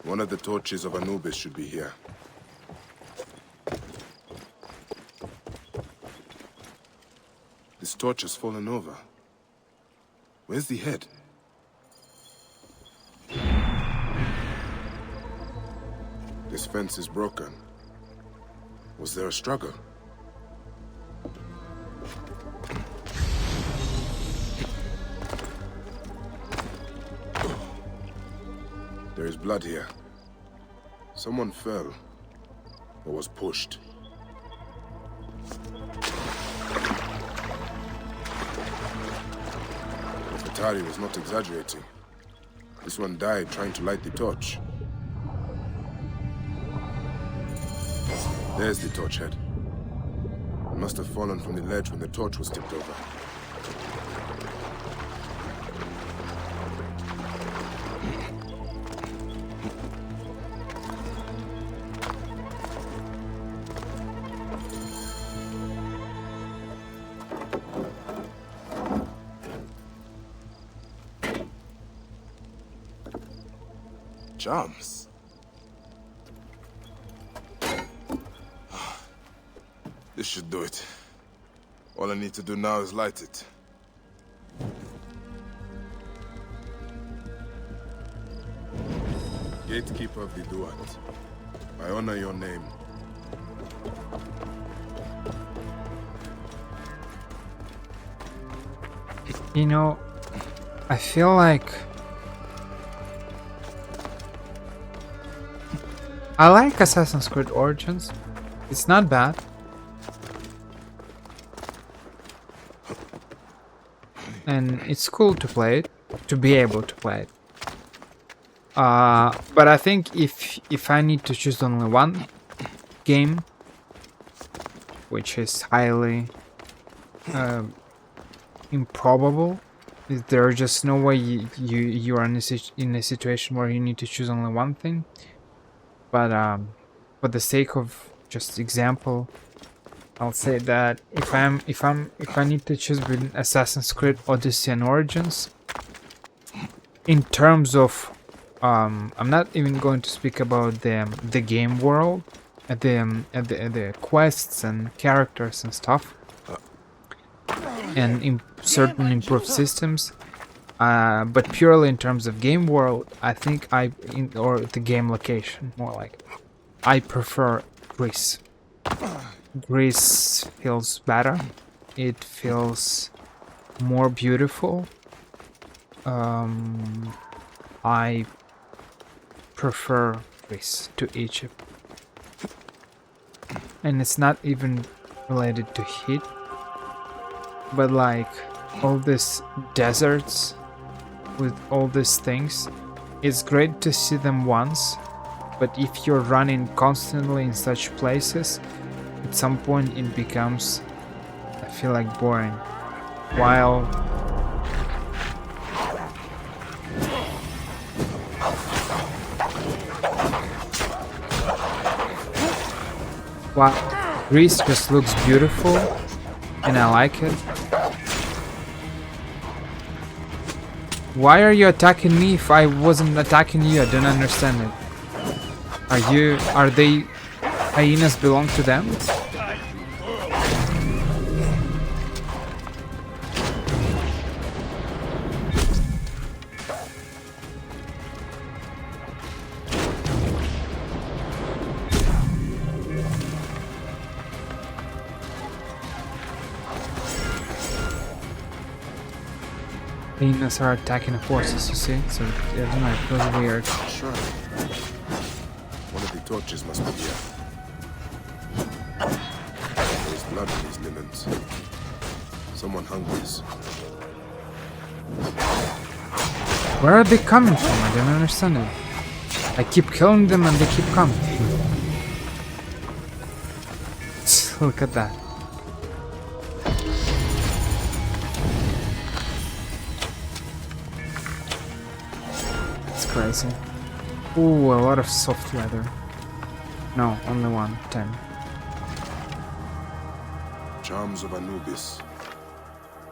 One of the torches of Anubis should be here. This torch has fallen over. Where's the head? This fence is broken. Was there a struggle? There is blood here. Someone fell or was pushed. Atari was not exaggerating. This one died trying to light the torch. There's the torch head. It must have fallen from the ledge when the torch was tipped over. Charms. This should do it. All I need to do now is light it. Gatekeeper of the Duat, I honor your name. You know, I feel like I like Assassin's Creed Origins. It's not bad. And it's cool to play it, to be able to play it. But I think if I need to choose only one game, which is highly improbable, there is just no way you are in a situation where you need to choose only one thing. But for the sake of just example, I'll say that if I need to choose between Assassin's Creed Odyssey and Origins, in terms of I'm not even going to speak about the game world, the quests and characters and stuff, and certain improved systems. But purely in terms of game world, I think or the game location, more like, I prefer Greece. Greece feels better. It feels more beautiful. I prefer Greece to Egypt. And it's not even related to heat, but like all these deserts with all these things, it's great to see them once, but if you're running constantly in such places, at some point it becomes, I feel like, boring. While Greece just looks beautiful and I like it. Why are you attacking me if I wasn't attacking you? I don't understand it. Are they hyenas belong to them? Hyenas are attacking the forces, you see? So, I don't know, it feels weird. Sure. One of the torches must be here. There's blood in these linens. Someone hung this. Where are they coming from? I don't understand it. I keep killing them and they keep coming. Look at that. Crazy. Ooh, a lot of soft leather. No, only one. 10. Charms of Anubis.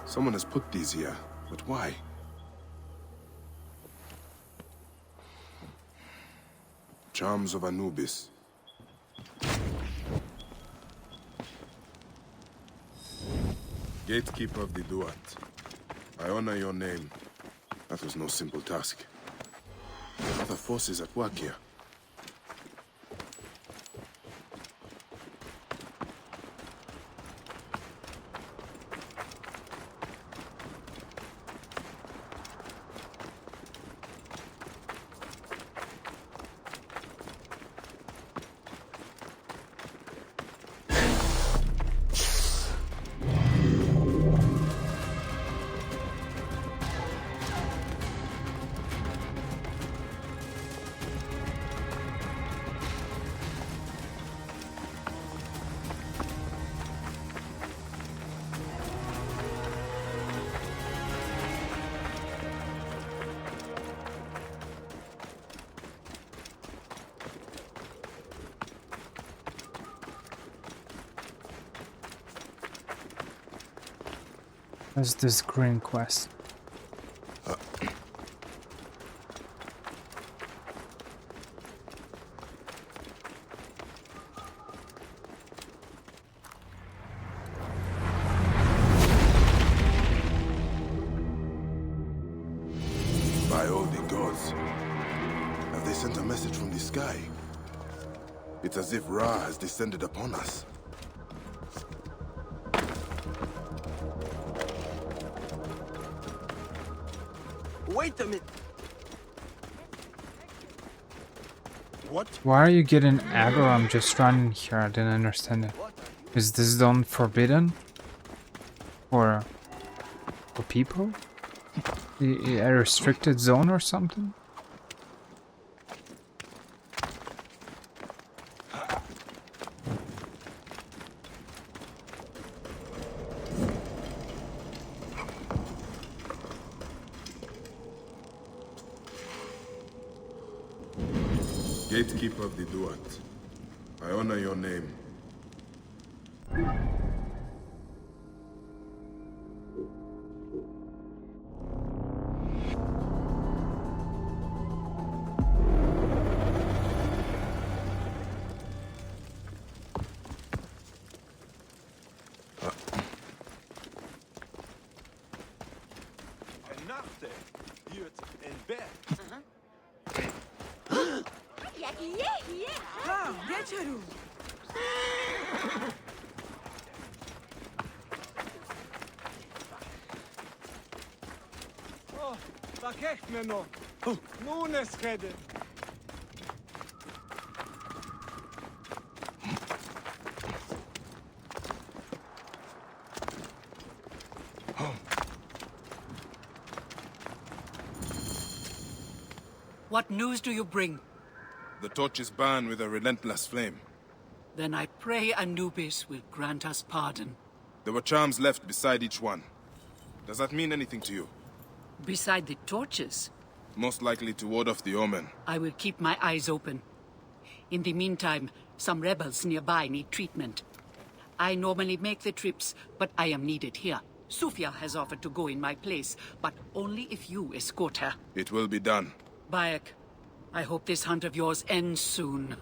Someone has put these here, but why? Charms of Anubis. Gatekeeper of the Duat, I honor your name. That was no simple task. There are other forces at work here. What's this green quest? By all the gods, have they sent a message from the sky? It's as if Ra has descended upon us. Wait a minute. What? Why are you getting aggro? I'm just running here. I didn't understand it. Is this zone forbidden? For people? A restricted zone or something? Gatekeeper of the Duat, I honor your name. What news do you bring? The torch is burned with a relentless flame. Then I pray Anubis will grant us pardon. There were charms left beside each one. Does that mean anything to you? Beside the torches, Most likely to ward off the omen. I will keep my eyes open. In the meantime, some rebels nearby need treatment. I normally make the trips, but I am needed here. Sufia has offered to go in my place, but only if you escort her. It will be done. Bayek, I hope this hunt of yours ends soon,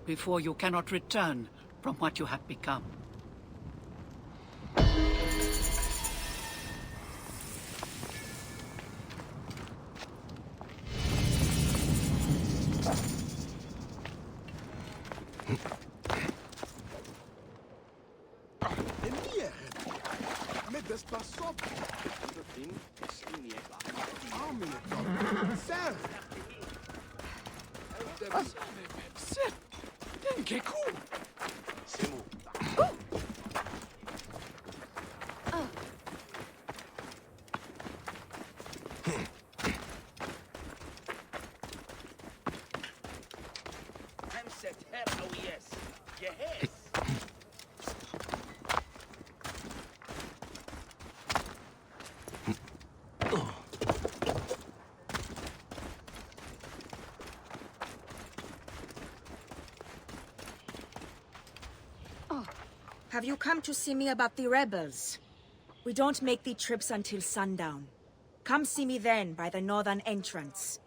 before you cannot return from what you have become. Have you come to see me about the rebels? We don't make the trips until sundown. Come see me then by the northern entrance.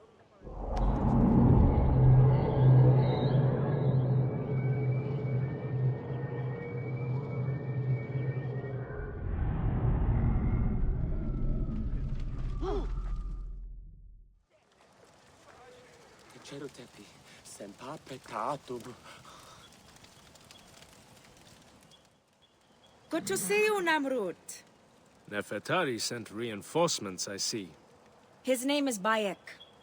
Good to see you, Namrud. Nefertari sent reinforcements, I see. His name is Bayek,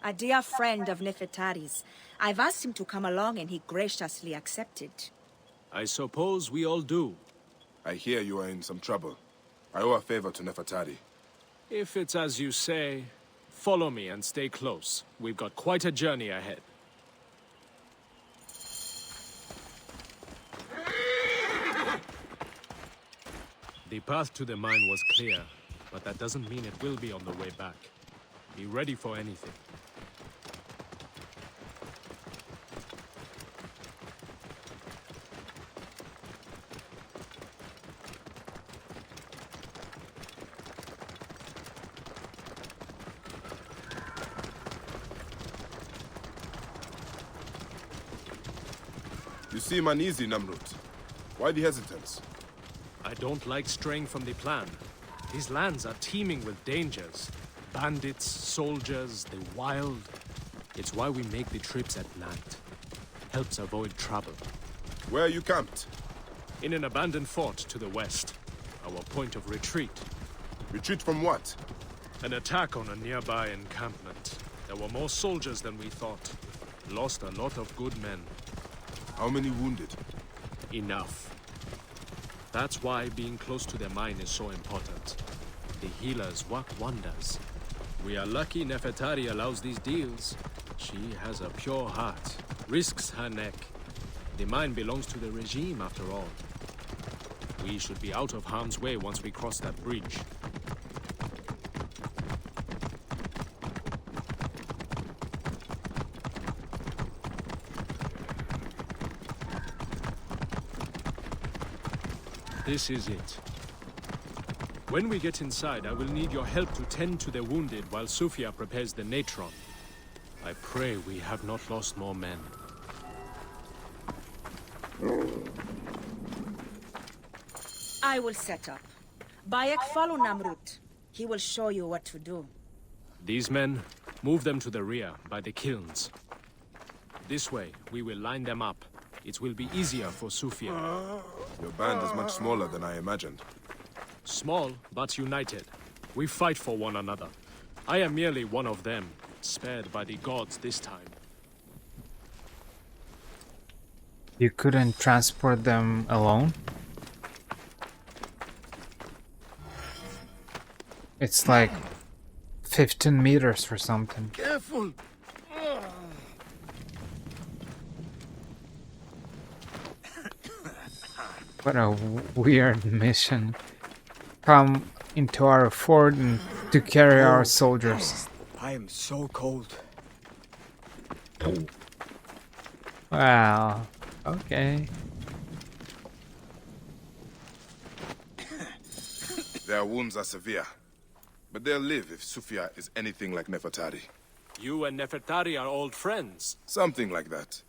a dear friend of Nefertari's. I've asked him to come along and he graciously accepted. I suppose we all do. I hear you are in some trouble. I owe a favor to Nefertari. If it's as you say, follow me and stay close. We've got quite a journey ahead. The path to the mine was clear, but that doesn't mean it will be on the way back. Be ready for anything. You seem uneasy, Namrut. Why the hesitance? I don't like straying from the plan. These lands are teeming with dangers. Bandits, soldiers, the wild. It's why we make the trips at night. Helps avoid trouble. Where are you camped? In an abandoned fort to the west. Our point of retreat. Retreat from what? An attack on a nearby encampment. There were more soldiers than we thought. Lost a lot of good men. How many wounded? Enough. That's why being close to the mine is so important. The healers work wonders. We are lucky Nefertari allows these deals. She has a pure heart. Risks her neck. The mine belongs to the regime after all. We should be out of harm's way once we cross that bridge. This is it. When we get inside, I will need your help to tend to the wounded while Sufia prepares the natron. I pray we have not lost more men. I will set up. Bayek, follow Namrut. He will show you what to do. These men, move them to the rear, by the kilns. This way, we will line them up. It will be easier for Sufia. Your band is much smaller than I imagined. Small, but united. We fight for one another. I am merely one of them, spared by the gods this time. You couldn't transport them alone? It's like 15 meters or something. Careful! What a weird mission. Come into our fort and to carry our soldiers. I am so cold. Wow. Okay. Their wounds are severe, but they'll live if Sufia is anything like Nefertari. You and Nefertari are old friends. Something like that.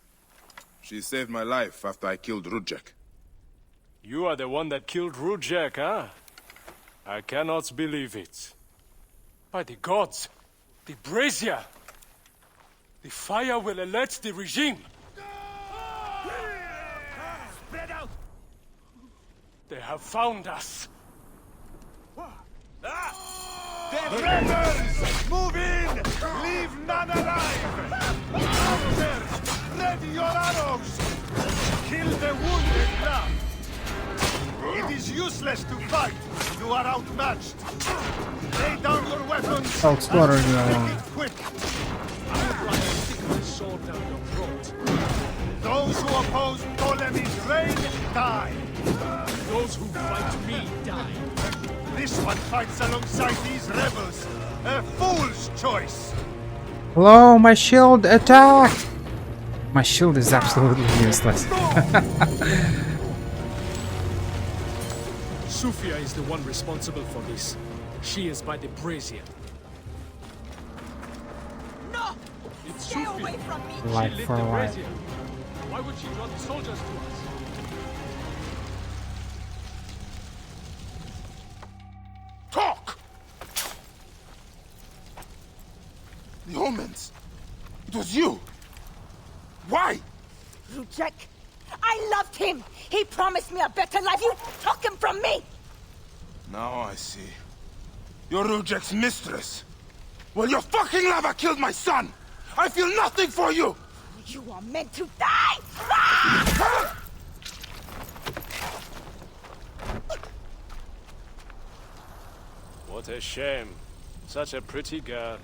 She saved my life after I killed Rudjek. You are the one that killed Rudjek, huh? I cannot believe it. By the gods, the brazier! The fire will alert the regime! Spread out! They have found us! The rebels! Move in! Leave none alive! Archers, ready your arrows! Kill the wounded now! It is useless to fight. You are outmatched. Lay down your weapons. I'll slaughter you alone. Quick. I would rather stick my sword down your throat. Those who oppose Ptolemy's reign die. Those who fight me die. This one fights alongside these rebels. A fool's choice. Hello, my shield, attack! My shield is absolutely useless. Sufia is the one responsible for this. She is by the brazier. No! It's Stay Sufia. away from me! Life She lit for the life. brazier. Why would she draw the soldiers to us? Talk! The omens! It was you! Why? Rujek, I loved him! He promised me a better life! You took him from me! Now I see. You're Rujek's mistress. Well, your fucking lover killed my son! I feel nothing for you! You are meant to die! Ah! What a shame. Such a pretty girl.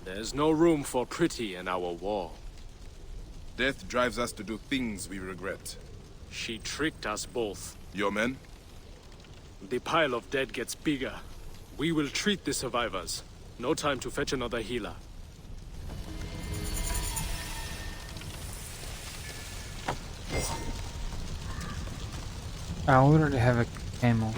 There's no room for pretty in our war. Death drives us to do things we regret. She tricked us both. Your men? The pile of dead gets bigger. We will treat the survivors. No time to fetch another healer. I already have a camel.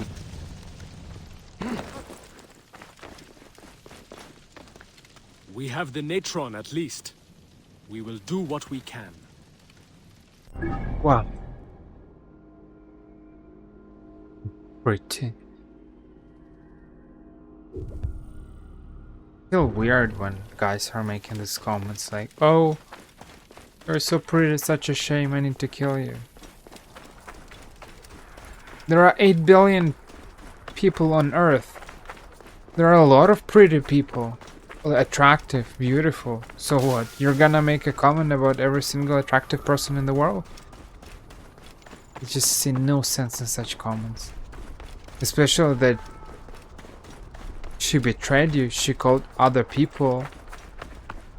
We have the natron at least. We will do what we can. Wow. Pretty. Feel weird when guys are making these comments like, oh, you're so pretty, it's such a shame, I need to kill you. There are 8 billion people on Earth. There are a lot of pretty people. Attractive, beautiful. So what? You're gonna make a comment about every single attractive person in the world? I just see no sense in such comments. Especially that she betrayed you, she called other people,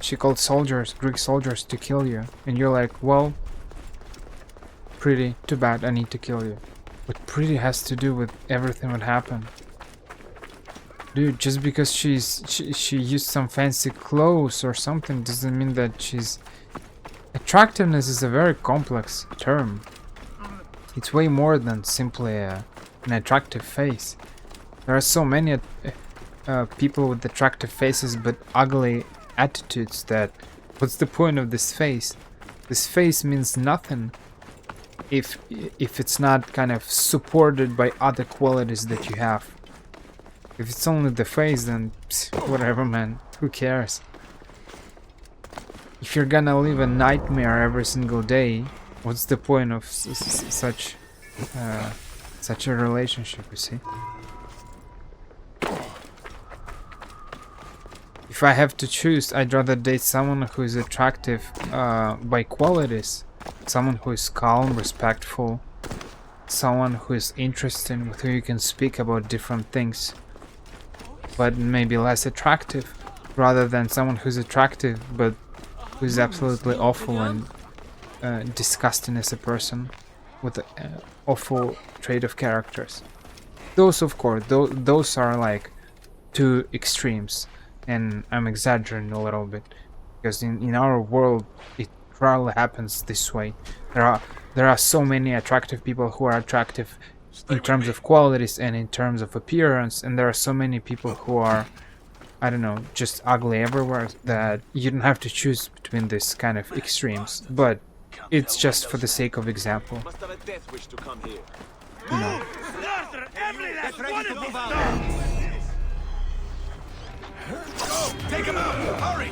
she called soldiers, Greek soldiers, to kill you. And you're like, well, pretty, too bad, I need to kill you. What pretty has to do with everything that happened? Dude, just because she used some fancy clothes or something doesn't mean that she's... Attractiveness is a very complex term. It's way more than simply an attractive face. There are so many people with attractive faces but ugly attitudes that... What's the point of this face? This face means nothing if it's not kind of supported by other qualities that you have. If it's only the face, then whatever, man. Who cares? If you're gonna live a nightmare every single day, what's the point of such a relationship, you see? If I have to choose, I'd rather date someone who is attractive by qualities. Someone who is calm, respectful. Someone who is interesting, with who you can speak about different things. But maybe less attractive, rather than someone who's attractive but who's absolutely awful and disgusting as a person, with an awful trait of characters. Those, of course, those are like two extremes, and I'm exaggerating a little bit, because in our world it rarely happens this way. There are so many attractive people who are attractive in terms of qualities and in terms of appearance, and there are so many people who are, I don't know, just ugly everywhere, that you don't have to choose between these kind of extremes, but it's just for the sake of example. You know. Take him out! Hurry!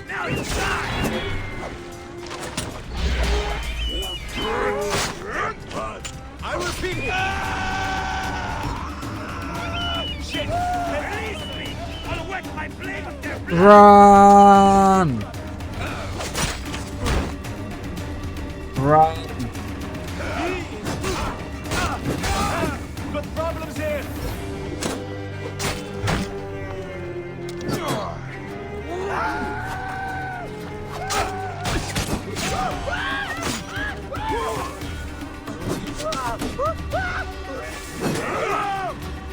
Now you die! I repeat! Shit! Release me! I'll wet my blade with their blood! Run! Run! Got problems here!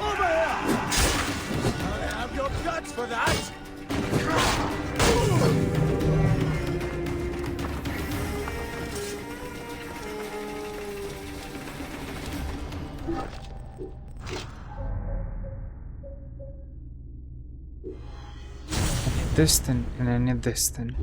Over here! I have your guts for that! Distant and any distant.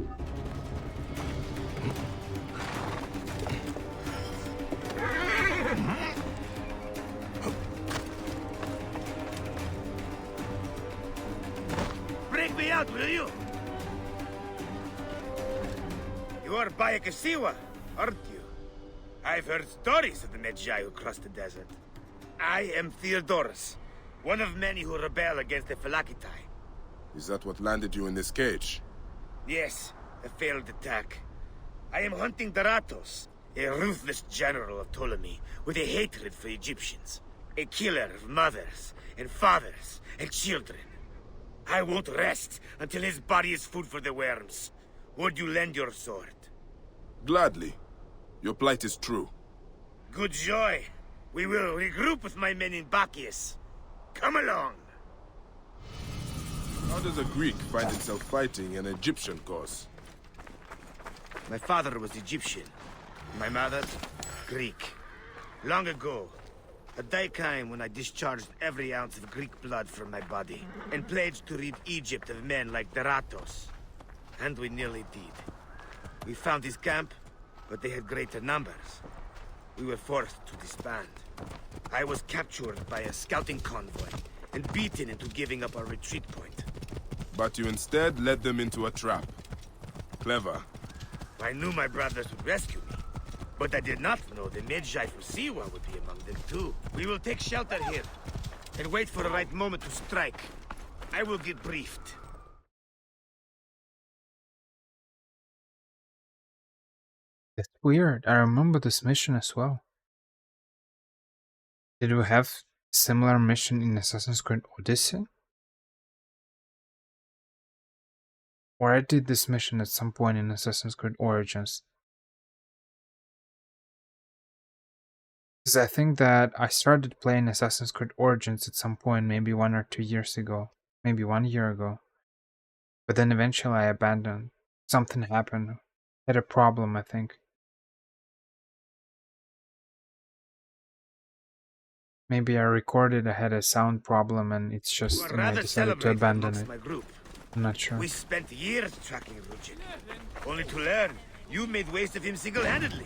Break me out, will you? You are Bayekasiwa, aren't you? I've heard stories of the Medjay who crossed the desert. I am Theodorus, one of many who rebel against the Phylakitai. Is that what landed you in this cage? Yes, a failed attack. I am hunting Daratos, a ruthless general of Ptolemy with a hatred for Egyptians. A killer of mothers and fathers and children. I won't rest until his body is food for the worms. Would you lend your sword? Gladly. Your plight is true. Good joy. We will regroup with my men in Bacchius. Come along. How does a Greek find himself fighting an Egyptian cause? My father was Egyptian. My mother, Greek. Long ago, A day came when I discharged every ounce of Greek blood from my body, and pledged to rid Egypt of men like Deratos. And we nearly did. We found his camp, but they had greater numbers. We were forced to disband. I was captured by a scouting convoy, and beaten into giving up our retreat point. But you instead led them into a trap. Clever. I knew my brothers would rescue me, but I did not know the Magi from Siwa would be among them too. We will take shelter here, and wait for the right moment to strike. I will get briefed. That's weird. I remember this mission as well. Did we have similar mission in Assassin's Creed Odyssey? Or I did this mission at some point in Assassin's Creed Origins. Because I think that I started playing Assassin's Creed Origins at some point, maybe 1 or 2 years ago. Maybe 1 year ago. But then eventually I abandoned. Something happened. Had a problem, I think. Maybe I recorded, I had a sound problem, and it's just, I decided to abandon it. I'm not sure. We spent years tracking Rujik, only to learn you made waste of him single-handedly.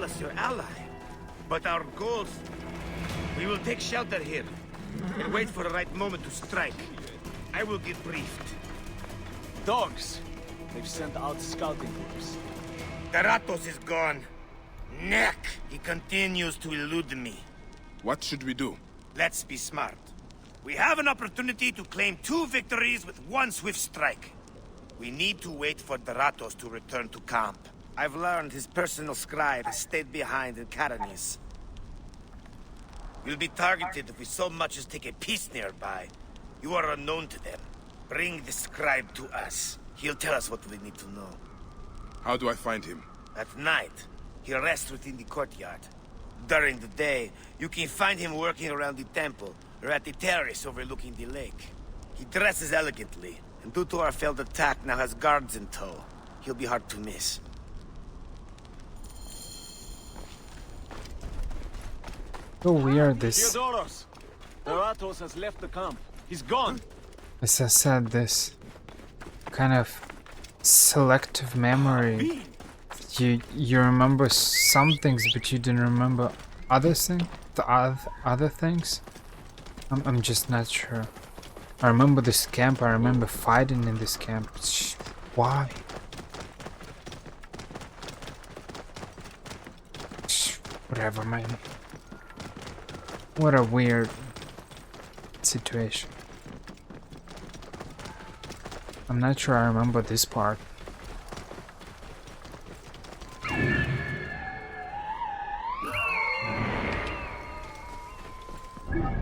Us your ally, but our goals. We will take shelter here and wait for the right moment to strike. I will get briefed. Dogs. They've sent out scouting groups. Deratos is gone. Neck. He continues to elude me. What should we do? Let's be smart. We have an opportunity to claim 2 victories with 1 swift strike. We need to wait for Deratos to return to camp. I've learned his personal scribe has stayed behind in Caranis. We'll be targeted if we so much as take a piece nearby. You are unknown to them. Bring the scribe to us. He'll tell us what we need to know. How do I find him? At night, he rests within the courtyard. During the day, you can find him working around the temple, or at the terrace overlooking the lake. He dresses elegantly, and due to our failed attack, now has guards in tow. He'll be hard to miss. So weird this. Theodoros! Deratos has left the camp. He's gone. As I said, this kind of selective memory. You remember some things, but you didn't remember other things. The other things. I'm just not sure. I remember this camp. I remember fighting in this camp. Why? Whatever, man. What a weird situation. I'm not sure I remember this part.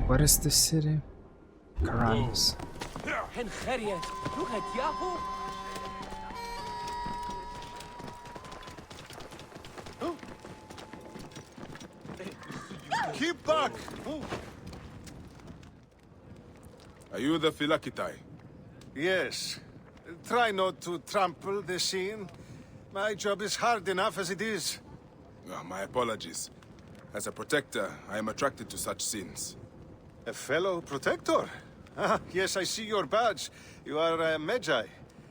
What is this city? Karanis. Keep back! Are you the Philakitai? Yes. Try not to trample the scene. My job is hard enough as it is. Oh, my apologies. As a protector, I am attracted to such scenes. A fellow protector? Ah, yes, I see your badge. You are a Magi.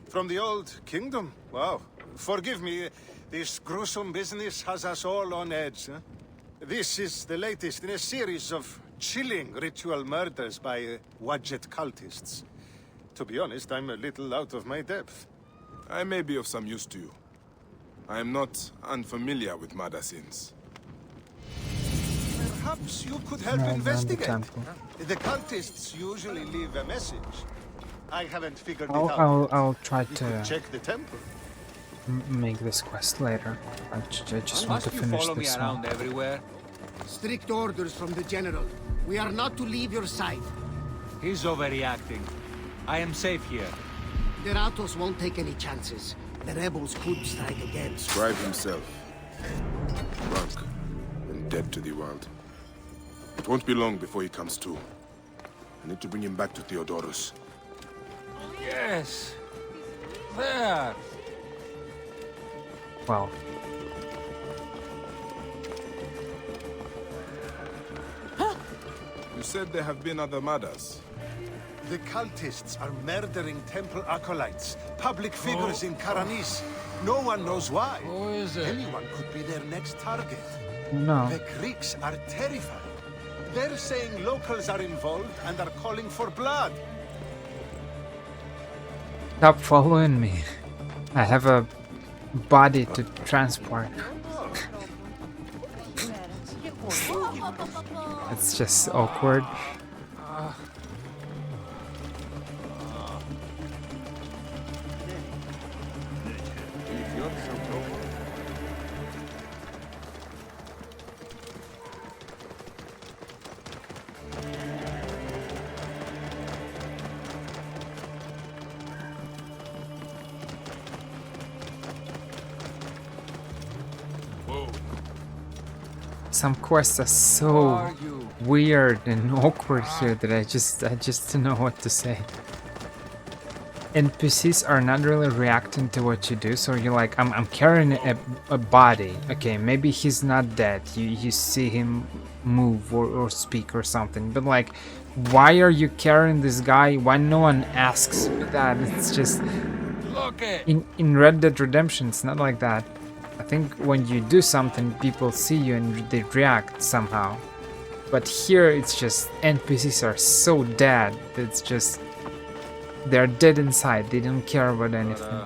From the old kingdom? Wow. Forgive me, this gruesome business has us all on edge. Huh? This is the latest in a series of chilling ritual murders by Wadjet cultists. To be honest, I'm a little out of my depth. I may be of some use to you. I am not unfamiliar with murder scenes. Perhaps you could help investigate. The cultists usually leave a message. I haven't figured it out. I'll try You to could check the temple. make this quest later. I just want to finish this one. Everywhere? Strict orders from the General. We are not to leave your side. He's overreacting. I am safe here. The Ratos won't take any chances. The rebels could strike again. Scribe himself. Drunk and dead to the world. It won't be long before he comes to. I need to bring him back to Theodorus. Yes. There. Well, You said there have been other murders. The cultists are murdering temple acolytes, public figures in Karanis. No one knows why. Who is it? Anyone could be their next target. no. The Greeks are terrified. They're saying locals are involved and are calling for blood. Stop following me. I have a body to transport. It's just awkward. Some quests are so weird and awkward here that I just don't know what to say. NPCs are not really reacting to what you do, so you're like, I'm carrying a body. Okay, maybe he's not dead. You see him move or speak or something, but like, why are you carrying this guy? Why no one asks me that? It's just in Red Dead Redemption, it's not like that. I think when you do something, people see you and they react somehow. But here, it's just NPCs are so dead. It's just they're dead inside. They don't care about anything.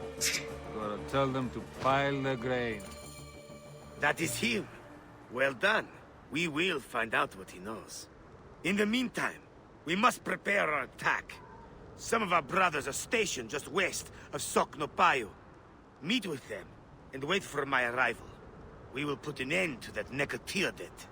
Gotta tell them to pile the grain. That is him. Well done. We will find out what he knows. In the meantime, we must prepare our attack. Some of our brothers are stationed just west of Soknopayo. Meet with them and wait for my arrival. We will put an end to that Nekatiadet.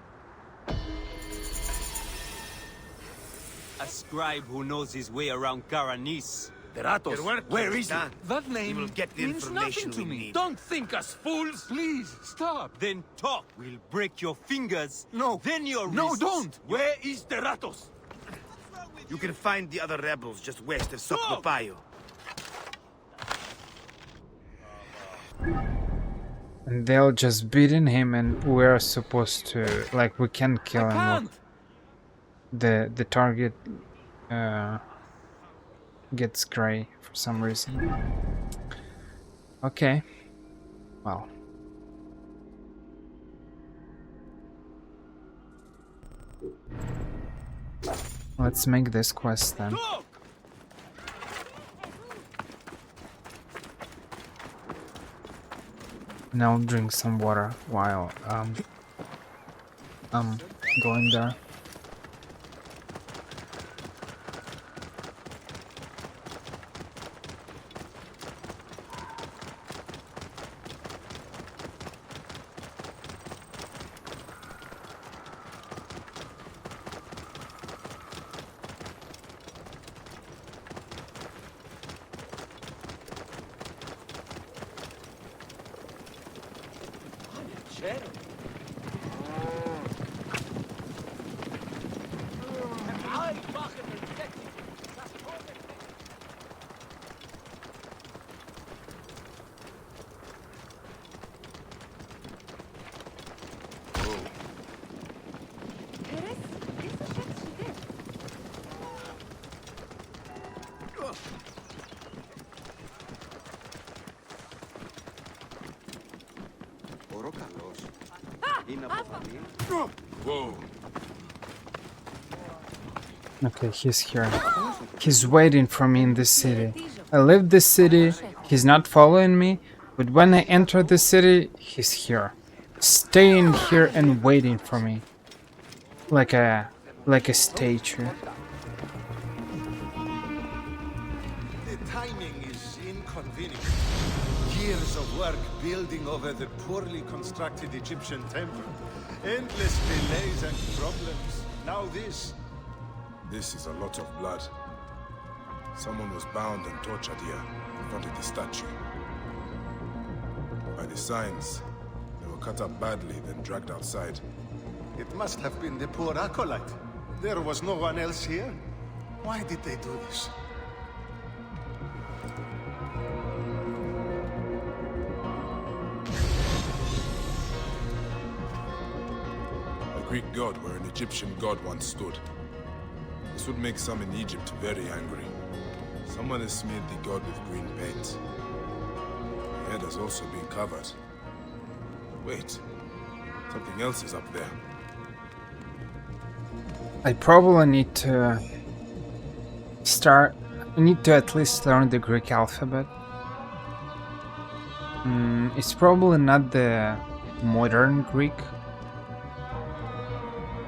A scribe who knows his way around Karanis. Ratos, where is he? That name will get the means information nothing to we me. need. Don't think us fools. Please, stop. Then talk. We'll break your fingers. No. Then your No, wrists. don't. Where is the Ratos? You can find the other rebels just west of Soknopayo. And they'll just beating him, and we're supposed to, like, we can kill him. The target gets gray for some reason. Okay. Well. Let's make this quest then. And I'll drink some water while I'm going there. Whoa. Okay, he's here. He's waiting for me in this city. I leave this city, he's not following me, but when I enter the city, he's here. Staying here and waiting for me. Like a statue. The timing is inconvenient. Years of work building over the poorly constructed Egyptian temple. Endless delays and problems. Now this. This is a lot of blood. Someone was bound and tortured here, in front of the statue. By the signs, they were cut up badly, then dragged outside. It must have been the poor acolyte. There was no one else here. Why did they do this? A Greek god where an Egyptian god once stood. This would make some in Egypt very angry. Someone has smeared the god with green paint. The head has also been covered. Wait, something else is up there. I probably need to I need to at least learn the Greek alphabet. It's probably not the modern Greek,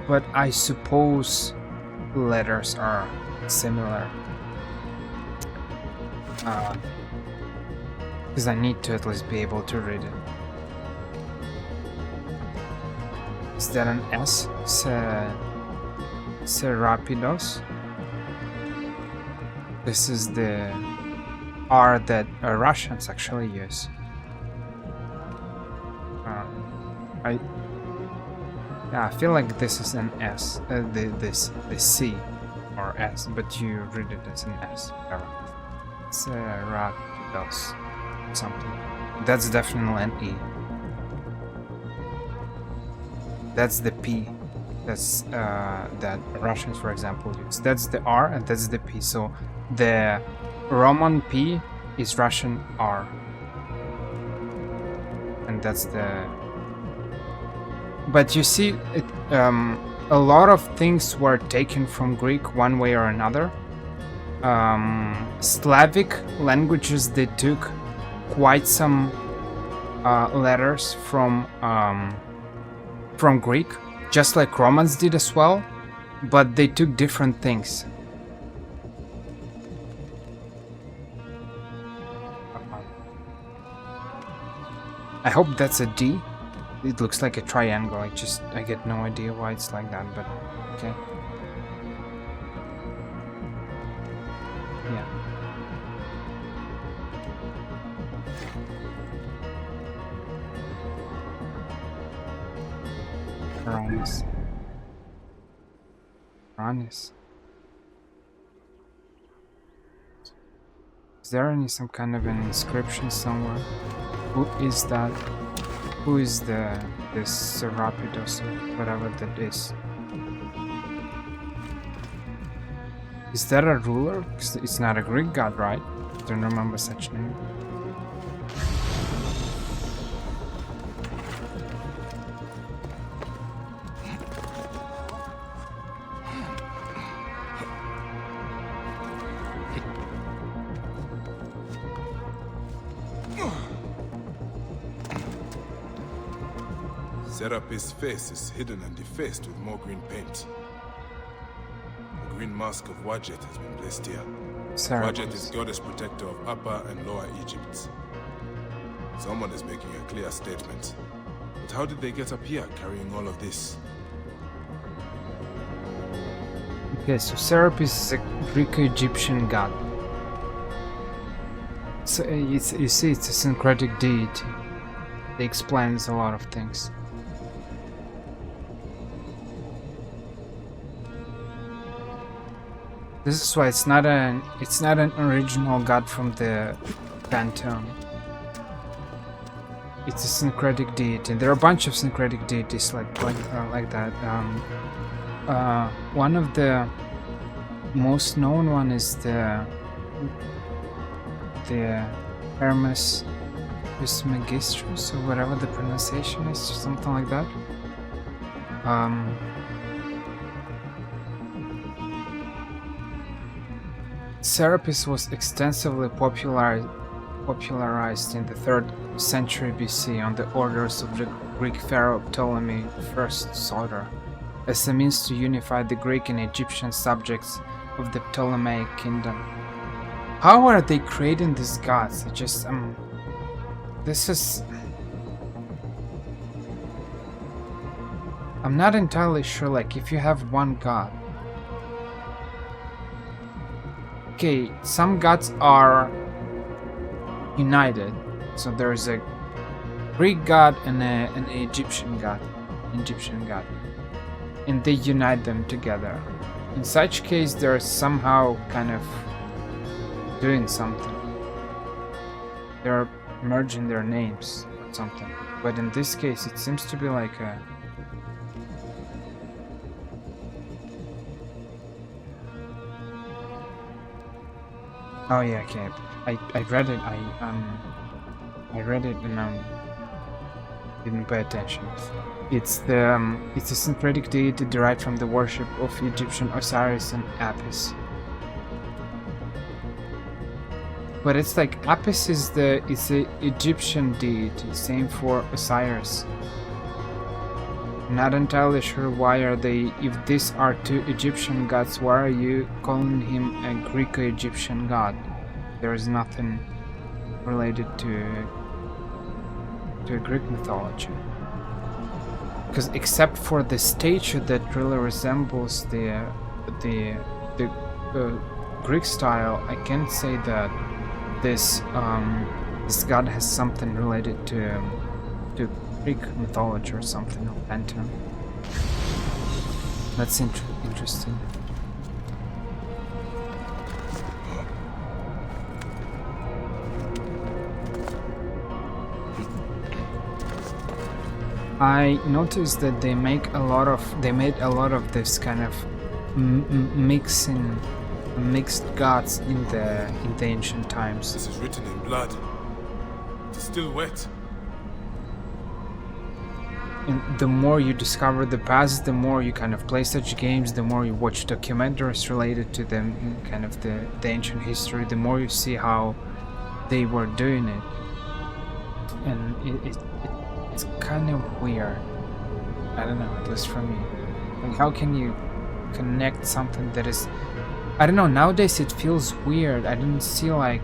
but I suppose letters are similar. Because I need to at least be able to read it. Is that an S? Serapidos. This is the R that Russians actually use. I feel like this is an S, the C or S, but you read it as an S. Serapidos, something. That's definitely an E. That's the P. That's that Russians, for example, use. That's the R and that's the P. So the Roman P is Russian R, and that's the. But you see, a lot of things were taken from Greek one way or another. Slavic languages, they took quite some letters from Greek, just like Romans did as well, but they took different things. I hope that's a D. It looks like a triangle. I get no idea why it's like that, but okay. Yeah. Ranis. Is there some kind of an inscription somewhere? Who is that? Who is this Serapidos or whatever that is? Is that a ruler? It's not a Greek god, right? I don't remember such name. Serapis' face is hidden and defaced with more green paint. The green mask of Wadjet has been placed here. Wadjet is goddess protector of Upper and Lower Egypt. Someone is making a clear statement. But how did they get up here carrying all of this? Okay, so Serapis is a Greek-Egyptian god. So you see, it's a syncretic deity. It explains a lot of things. This is why it's not an original god from the pantheon. It's a syncretic deity. There are a bunch of syncretic deities like that. One of the most known one is the Hermes Trismegistus, or whatever the pronunciation is, something like that. Serapis was extensively popularized in the 3rd century BC on the orders of the Greek pharaoh Ptolemy I Soter, as a means to unify the Greek and Egyptian subjects of the Ptolemaic kingdom. How are they creating these gods? This is... I'm not entirely sure, like, if you have one god. Okay, some gods are united. So there's a Greek god and an Egyptian god. And they unite them together. In such case, they're somehow kind of doing something. They're merging their names or something. But in this case, it seems to be like a... Oh yeah, okay. I read it. I read it and didn't pay attention. It's a syncretic deity derived from the worship of Egyptian Osiris and Apis. But it's like Apis is the Egyptian deity, same for Osiris. Not entirely sure why are they, if these are two Egyptian gods, why are you calling him a Greco-Egyptian god? There is nothing related to Greek mythology. Because except for the statue that really resembles the Greek style, I can't say that this god has something related to Greek mythology or something, or pantheon. That's interesting. I noticed that they made a lot of this kind of mixed gods in the ancient times. This is written in blood. It's still wet. And the more you discover the past, the more you kind of play such games, the more you watch documentaries related to them, kind of the ancient history, the more you see how they were doing it. And it's kind of weird. I don't know, at least for me. Like, how can you connect something that is... I don't know, nowadays it feels weird. I didn't see like...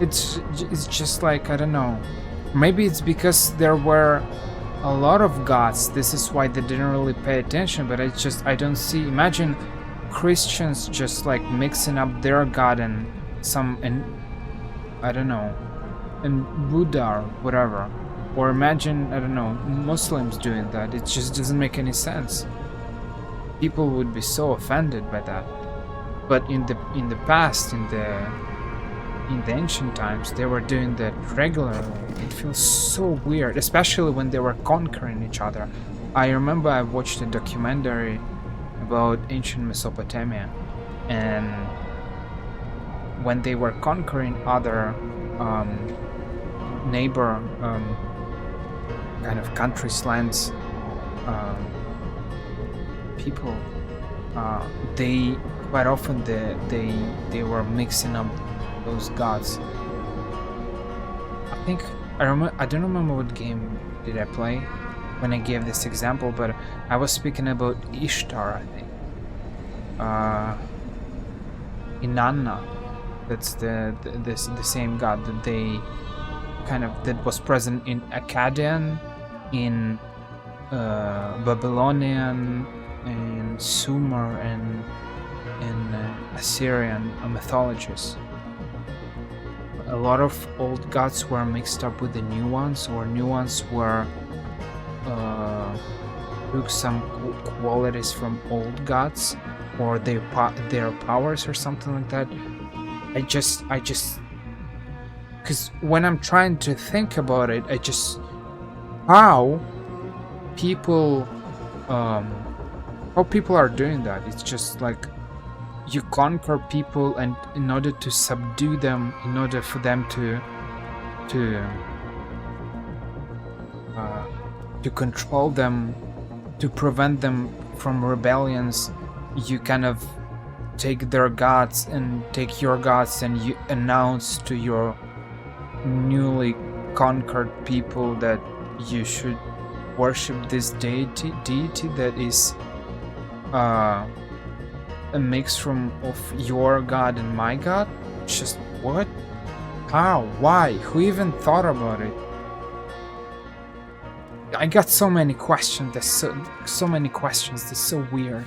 It's just like, I don't know. Maybe it's because there were a lot of gods. This is why they didn't really pay attention, but I don't see... Imagine Christians just like mixing up their god and I don't know, and Buddha or whatever. Or imagine, I don't know, Muslims doing that. It just doesn't make any sense. People would be so offended by that. But in the past, in the ancient times, they were doing that regularly. It feels so weird, especially when they were conquering each other. I remember I watched a documentary about ancient Mesopotamia, and when they were conquering other neighbor kind of countries, lands, people, they quite often they were mixing up those gods. I don't remember what game did I play when I gave this example, but I was speaking about Ishtar, I think. Inanna, that's the same god that they that was present in Akkadian, in Babylonian, in Sumer, and in Assyrian mythologies. A lot of old gods were mixed up with the new ones, or new ones were took some qualities from old gods, or their powers or something like that. I just because when I'm trying to think about it, how people are doing that. It's just like you conquer people, and in order to subdue them, in order for them to control them, to prevent them from rebellions, you kind of take their gods and take your gods, and you announce to your newly conquered people that you should worship this deity that is a mix of your god and my god. Just what? How? Why? Who even thought about it? I got so many questions. There's so many questions. This is so weird.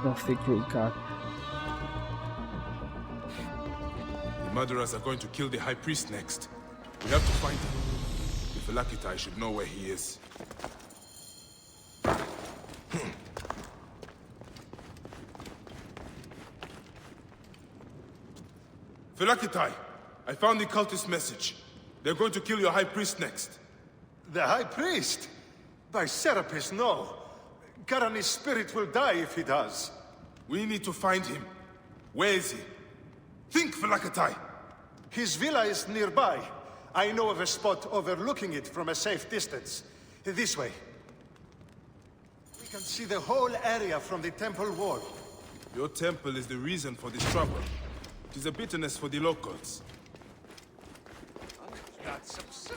Of the Greek god. The murderers are going to kill the High Priest next. We have to find him. The Phylakitai should know where he is. Phylakitai, I found the cultist message. They're going to kill your High Priest next. The High Priest? By Serapis, no. Garani's spirit will die if he does. We need to find him. Where is he? Think, Phylakitai! His villa is nearby. I know of a spot overlooking it from a safe distance. This way. We can see the whole area from the temple wall. Your temple is the reason for this trouble. It is a bitterness for the locals. That's absurd.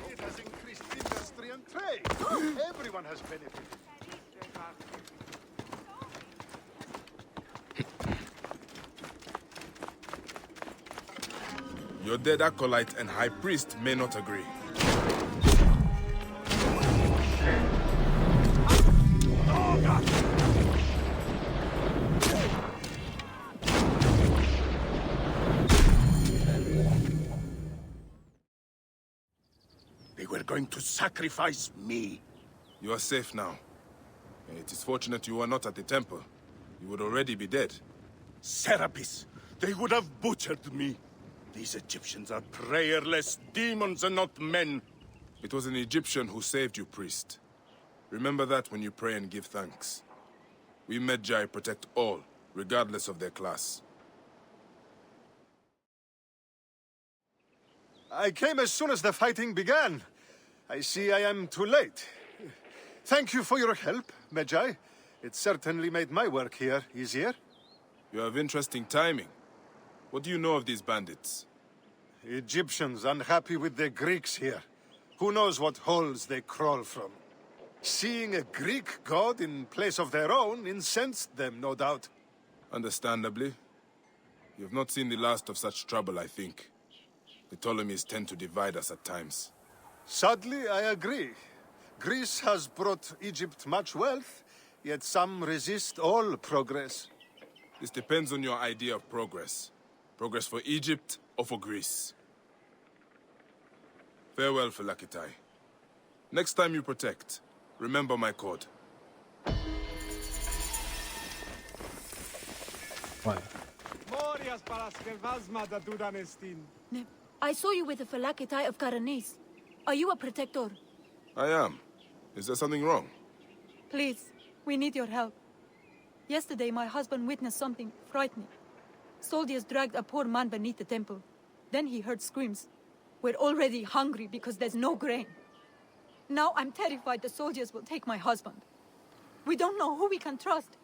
It has increased industry and trade. Everyone has benefited. Your dead acolyte and high priest may not agree. They were going to sacrifice me. You are safe now. It is fortunate you are not at the temple. You would already be dead. Serapis, they would have butchered me. These Egyptians are prayerless demons and not men. It was an Egyptian who saved you, priest. Remember that when you pray and give thanks. We Medjay protect all, regardless of their class. I came as soon as the fighting began. I see I am too late. Thank you for your help, Medjay. It certainly made my work here easier. You have interesting timing. What do you know of these bandits? Egyptians unhappy with the Greeks here. Who knows what holes they crawl from. Seeing a Greek god in place of their own incensed them, no doubt. Understandably. You have not seen the last of such trouble, I think. The Ptolemies tend to divide us at times. Sadly, I agree. Greece has brought Egypt much wealth, yet some resist all progress. This depends on your idea of progress. Progress for Egypt or for Greece. Farewell, Phylakitai. Next time you protect, remember my code. What? I saw you with the Phylakitai of Karanis. Are you a protector? I am. Is there something wrong? Please, we need your help. Yesterday, my husband witnessed something frightening. Soldiers dragged a poor man beneath the temple. Then he heard screams. We're already hungry because there's no grain. Now I'm terrified the soldiers will take my husband. We don't know who we can trust.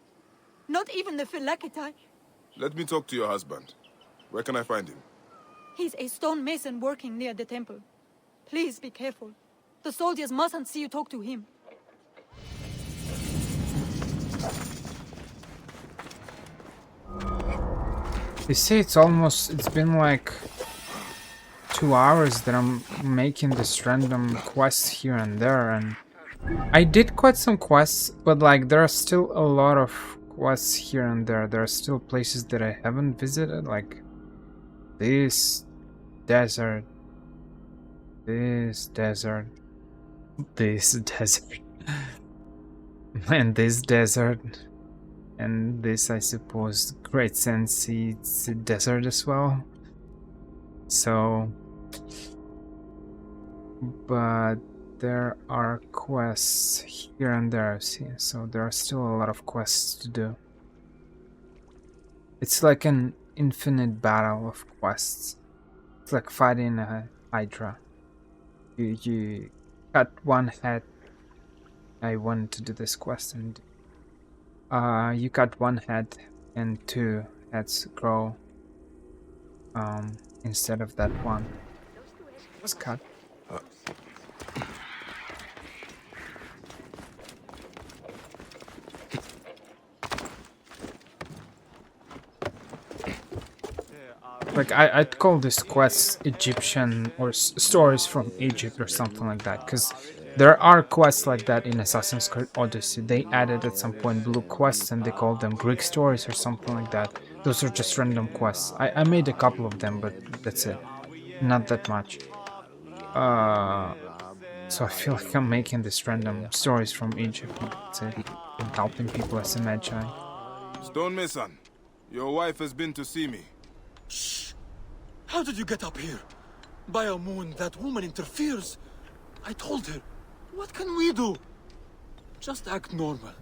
Not even the Phylakitai. Let me talk to your husband. Where can I find him? He's a stonemason working near the temple. Please be careful. The soldiers mustn't see you talk to him. You see, it's been like 2 hours that I'm making this random quests here and there, and I did quite some quests, but like there are still a lot of quests here and there. There are still places that I haven't visited, like this desert, this desert, this desert, and this desert. And this, I suppose, Great Sensi, it's a desert as well. So, but there are quests here and there, see, so there are still a lot of quests to do. It's like an infinite battle of quests. It's like fighting a Hydra. You cut one head. I wanted to do this quest and you cut one head and 2 heads grow instead of that one. Just cut. Like, I'd call this quest Egyptian or stories from Egypt or something like that, because there are quests like that in Assassin's Creed Odyssey. They added at some point blue quests and they called them Greek stories or something like that. Those are just random quests. I made a couple of them, but that's it. Not that much. So I feel like I'm making these random stories from Egypt, that's it, and helping people as a magi. Stonemason, your wife has been to see me. Shh! How did you get up here? By a moon, that woman interferes. I told her. What can we do? Just act normal.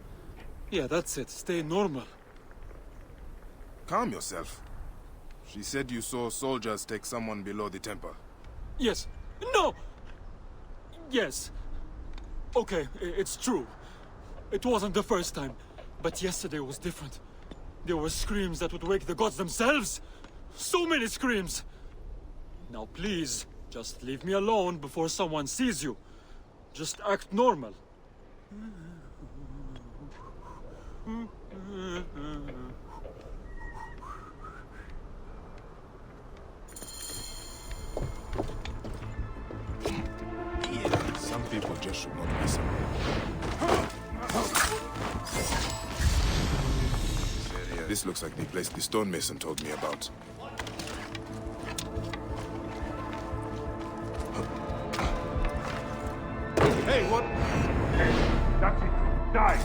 Yeah, that's it. Stay normal. Calm yourself. She said you saw soldiers take someone below the temple. Yes. No! Yes. Okay, it's true. It wasn't the first time. But yesterday was different. There were screams that would wake the gods themselves. So many screams. Now please, just leave me alone before someone sees you. Just act normal. Some people just should not listen. This looks like the place the stonemason told me about. Hey, what? Hey, that's it. Die!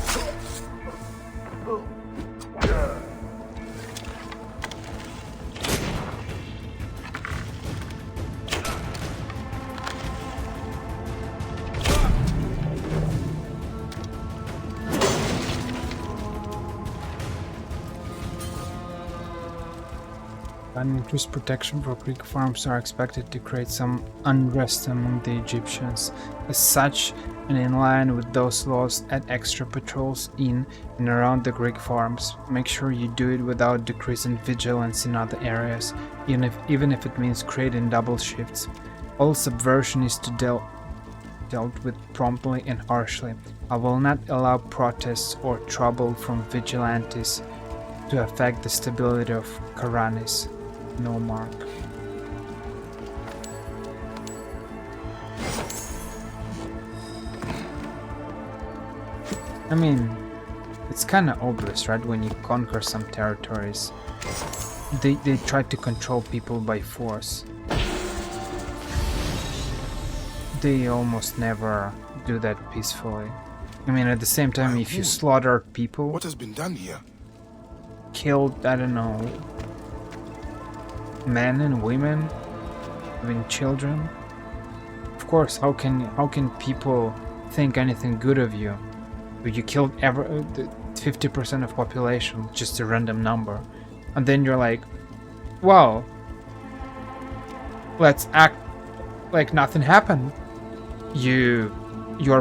Increased protection for Greek farms are expected to create some unrest among the Egyptians. As such, and in line with those laws, add extra patrols in and around the Greek farms. Make sure you do it without decreasing vigilance in other areas, even if it means creating double shifts. All subversion is to dealt with promptly and harshly. I will not allow protests or trouble from vigilantes to affect the stability of Karanis. No mark. I mean, it's kinda obvious, right? When you conquer some territories, they try to control people by force. They almost never do that peacefully. I mean, at the same time, if you slaughter people... What has been done here? Killed, I don't know, men and women, even children. Of course, how can people think anything good of you? You killed 50% of population, just a random number, and then you're like, well, let's act like nothing happened. You're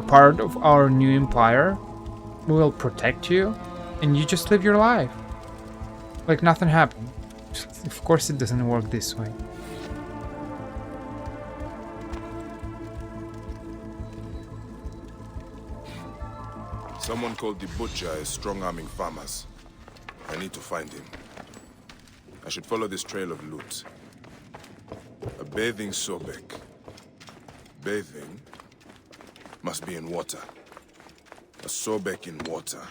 part of our new empire. We will protect you, and you just live your life like nothing happened. Of course it doesn't work this way. Someone called the Butcher is strong-arming farmers. I need to find him. I should follow this trail of loot. A bathing Sobek. Bathing must be in water. A Sobek in water.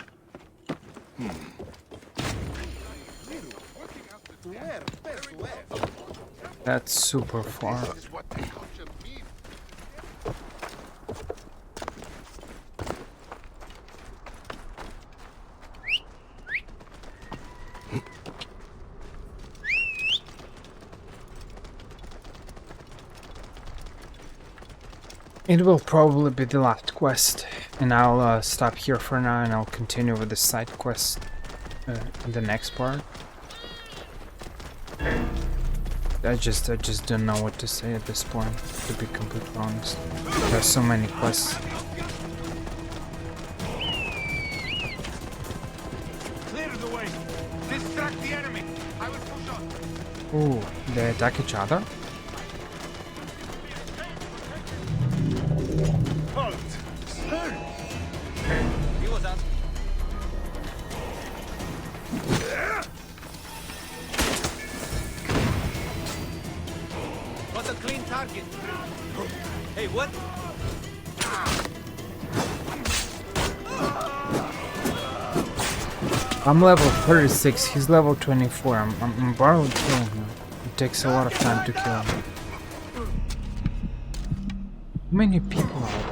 That's super far. It will probably be the last quest, and I'll stop here for now, and I'll continue with the side quest in the next part. I just don't know what to say at this point, to be completely honest. There's so many quests. Clear the way. Distract the enemy. I will push on. Ooh, they attack each other? Halt. He was out. target. Hey, what? I'm level 36, he's level 24. I'm barely killing him. It takes a lot of time to kill him. How many people are there?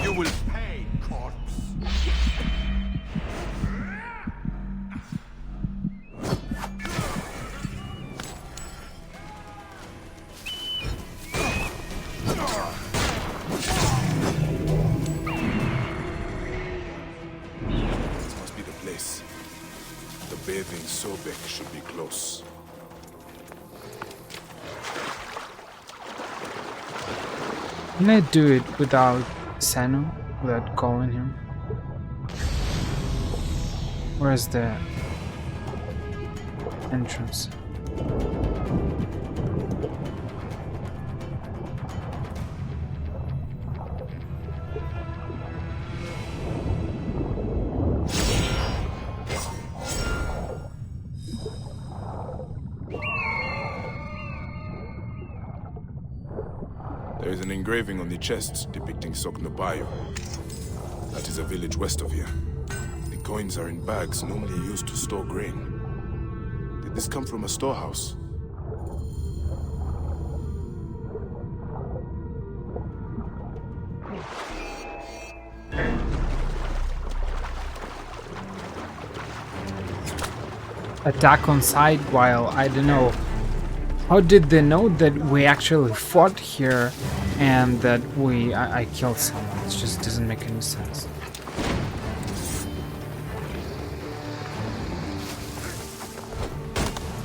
You will pay, corpse. This must be the place. The bathing Sobek should be close. Can I do it without Sanu? Without calling him? Where's the entrance? There is an engraving on the chest depicting Soknobayo. That is a village west of here. The coins are in bags normally used to store grain. Did this come from a storehouse? Attack on site while I don't know. How did they know that we actually fought here and that I killed someone? It just doesn't make any sense.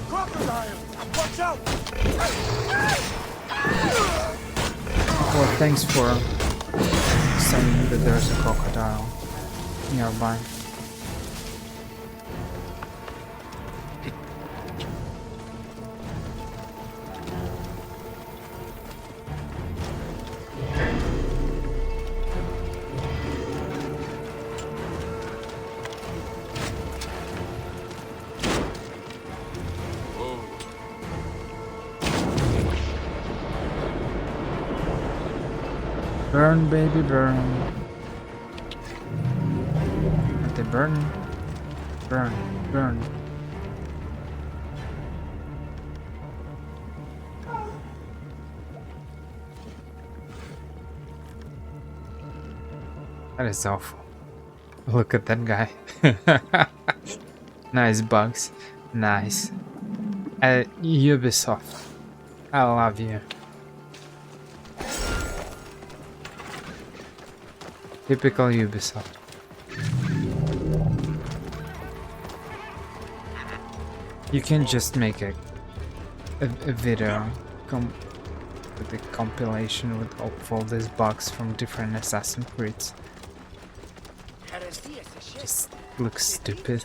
Crocodile! Watch out! Well, thanks for saying that there's a crocodile nearby. Burn, baby, burn. Are they burning? Burn, burn. That is awful. Look at that guy. Nice bugs. Nice. Ubisoft. I love you. Typical Ubisoft. You can just make a video with a compilation with all these bugs from different Assassin's Creeds. Just looks stupid.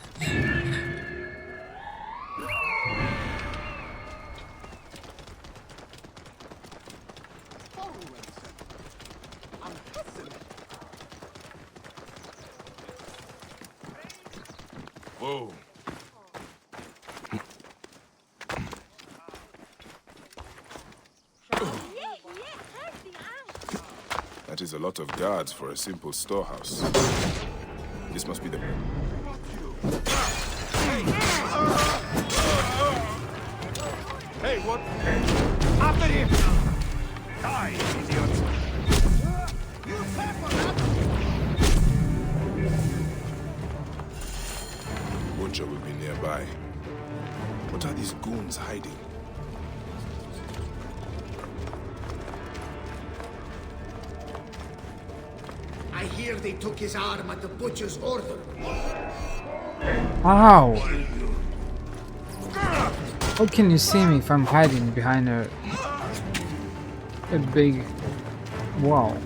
Whoa. That is a lot of guards for a simple storehouse. This must be the... Hey, what? After him! Die, idiot! You pay for that! Butcher will be nearby. What are these goons hiding? I hear they took his arm at the butcher's order. Ow! How can you see me if I'm hiding behind a big Wow.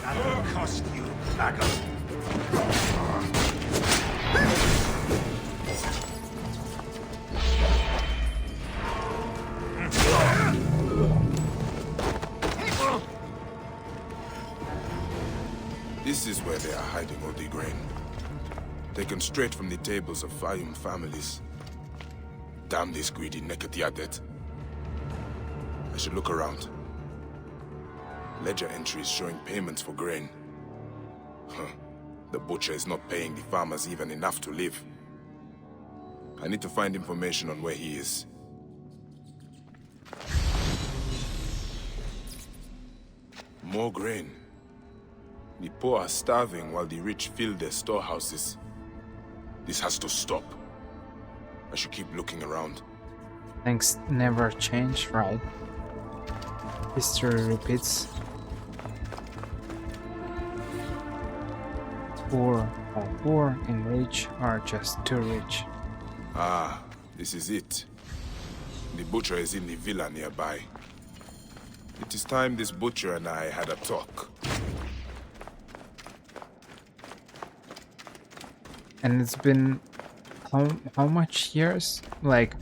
That'll cost you, Pago. This is where they are hiding all the grain. Taken straight from the tables of Fayum families. Damn this greedy Nekatiadet. I should look around. Ledger entries showing payments for grain. Huh. The butcher is not paying the farmers even enough to live. I need to find information on where he is. More grain. The poor are starving while the rich fill their storehouses. This has to stop. I should keep looking around. Things never change, right? History repeats. Poor are poor and rich are just too rich. Ah, this is it. The butcher is in the villa nearby. It is time this butcher and I had a talk. And it's been how much years? Like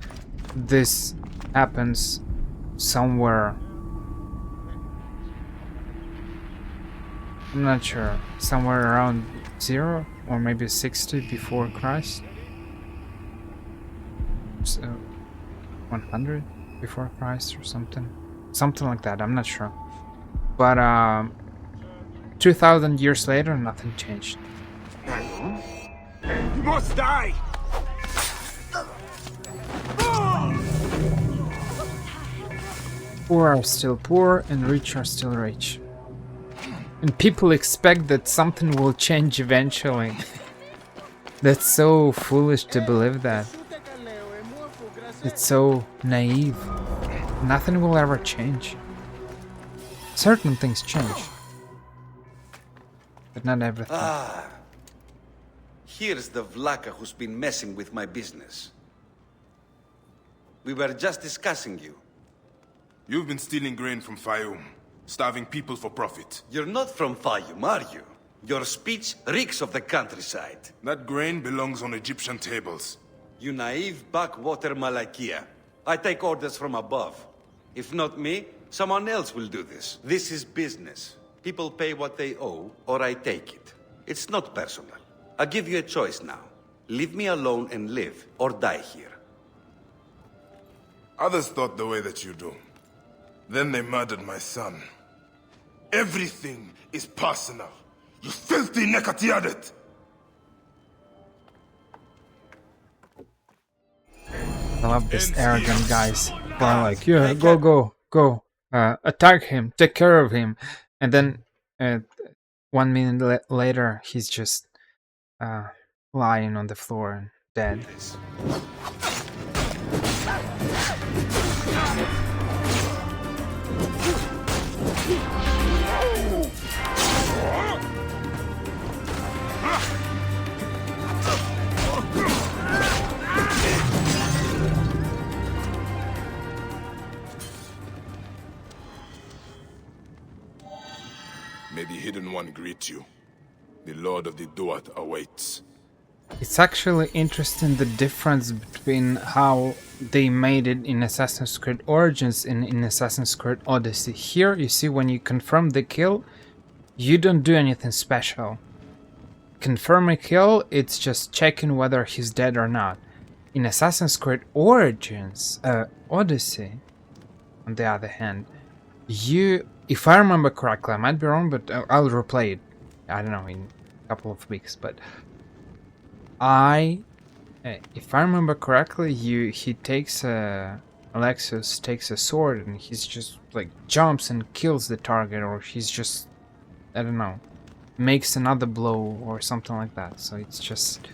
this happens somewhere. I'm not sure. Somewhere around 0 or maybe 60 before Christ. So 100 before Christ or something. Something like that, I'm not sure. But 2000 years later, nothing changed. You must die! Poor are still poor and rich are still rich. And people expect that something will change eventually. That's so foolish to believe that. It's so naive. Nothing will ever change. Certain things change. But not everything. Ah. Here's the Vlaka who's been messing with my business. We were just discussing you. You've been stealing grain from Fayum, starving people for profit. You're not from Fayum, are you? Your speech reeks of the countryside. That grain belongs on Egyptian tables. You naive backwater Malakia. I take orders from above. If not me, someone else will do this. This is business. People pay what they owe, or I take it. It's not personal. I give you a choice now. Leave me alone and live, or die here. Others thought the way that you do. Then they murdered my son. Everything is personal. You filthy Nekatiadet! I love this arrogant guys. They're like, yeah, go. Attack him, take care of him. And then 1 minute later, he's just lying on the floor and dead. May the Hidden One greet you. The Lord of the Duat awaits. It's actually interesting the difference between how they made it in Assassin's Creed Origins and in Assassin's Creed Odyssey. Here, you see, when you confirm the kill, you don't do anything special. Confirm a kill, it's just checking whether he's dead or not. In Assassin's Creed Origins, Odyssey, on the other hand, if I remember correctly, I might be wrong, but I'll replay it, I don't know, in a couple of weeks, but if I remember correctly, he takes Alexios takes a sword and he's just like jumps and kills the target, or he's just, I don't know, makes another blow or something like that. So it's just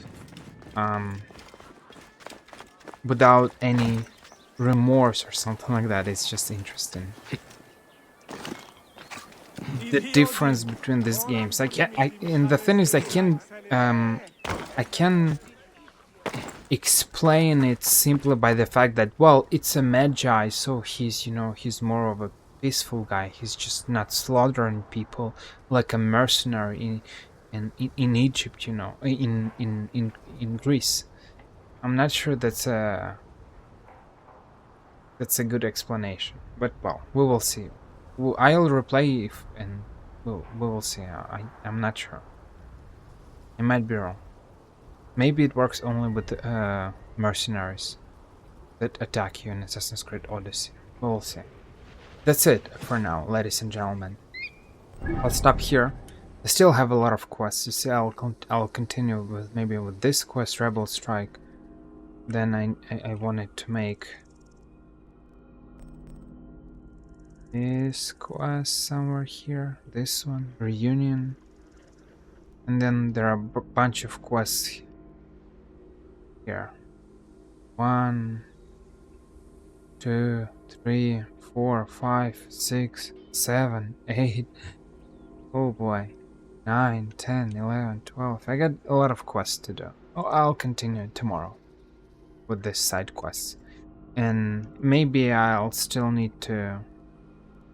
without any remorse or something like that. It's just interesting. The difference between these games, and the thing is, I can explain it simply by the fact that, well, it's a magi, so he's, you know, he's more of a peaceful guy. He's just not slaughtering people like a mercenary in Egypt, you know, in Greece. I'm not sure that's a good explanation, but well, we will see. I'll replay if and we will see. I'm not sure. I might be wrong. Maybe it works only with mercenaries that attack you in Assassin's Creed Odyssey. We'll see. That's it for now, ladies and gentlemen. I'll stop here. I still have a lot of quests. You see, I'll continue with maybe with this quest, Rebel Strike. Then I wanted to make this quest somewhere here. This one, Reunion, and then there are a bunch of quests here. 1, 2, 3, 4, 5, 6, 7, 8. Oh boy. 9, 10, 11, 12. I got a lot of quests to do. Oh, I'll continue tomorrow with this side quests. And maybe I'll still need to...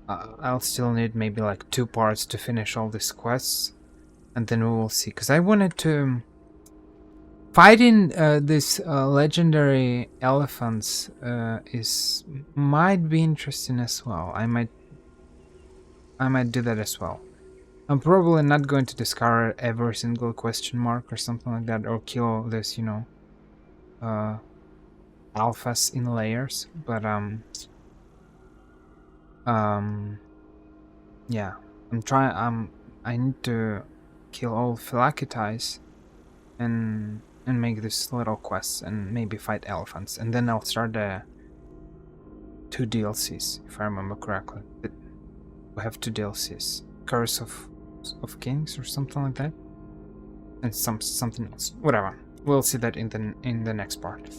I'll still need maybe like 2 parts to finish all these quests. And then we will see. Because I wanted to... Fighting these legendary elephants might be interesting as well. I might do that as well. I'm probably not going to discard every single question mark or something like that, or kill this, you know, alphas in layers. But yeah, I'm trying. I need to kill all Philakites and make this little quests and maybe fight elephants, and then I'll start the 2 DLCs if I remember correctly. We have 2 DLCs: Curse of Kings or something like that, and something else. Whatever. We'll see that in the next part.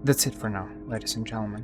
That's it for now, ladies and gentlemen.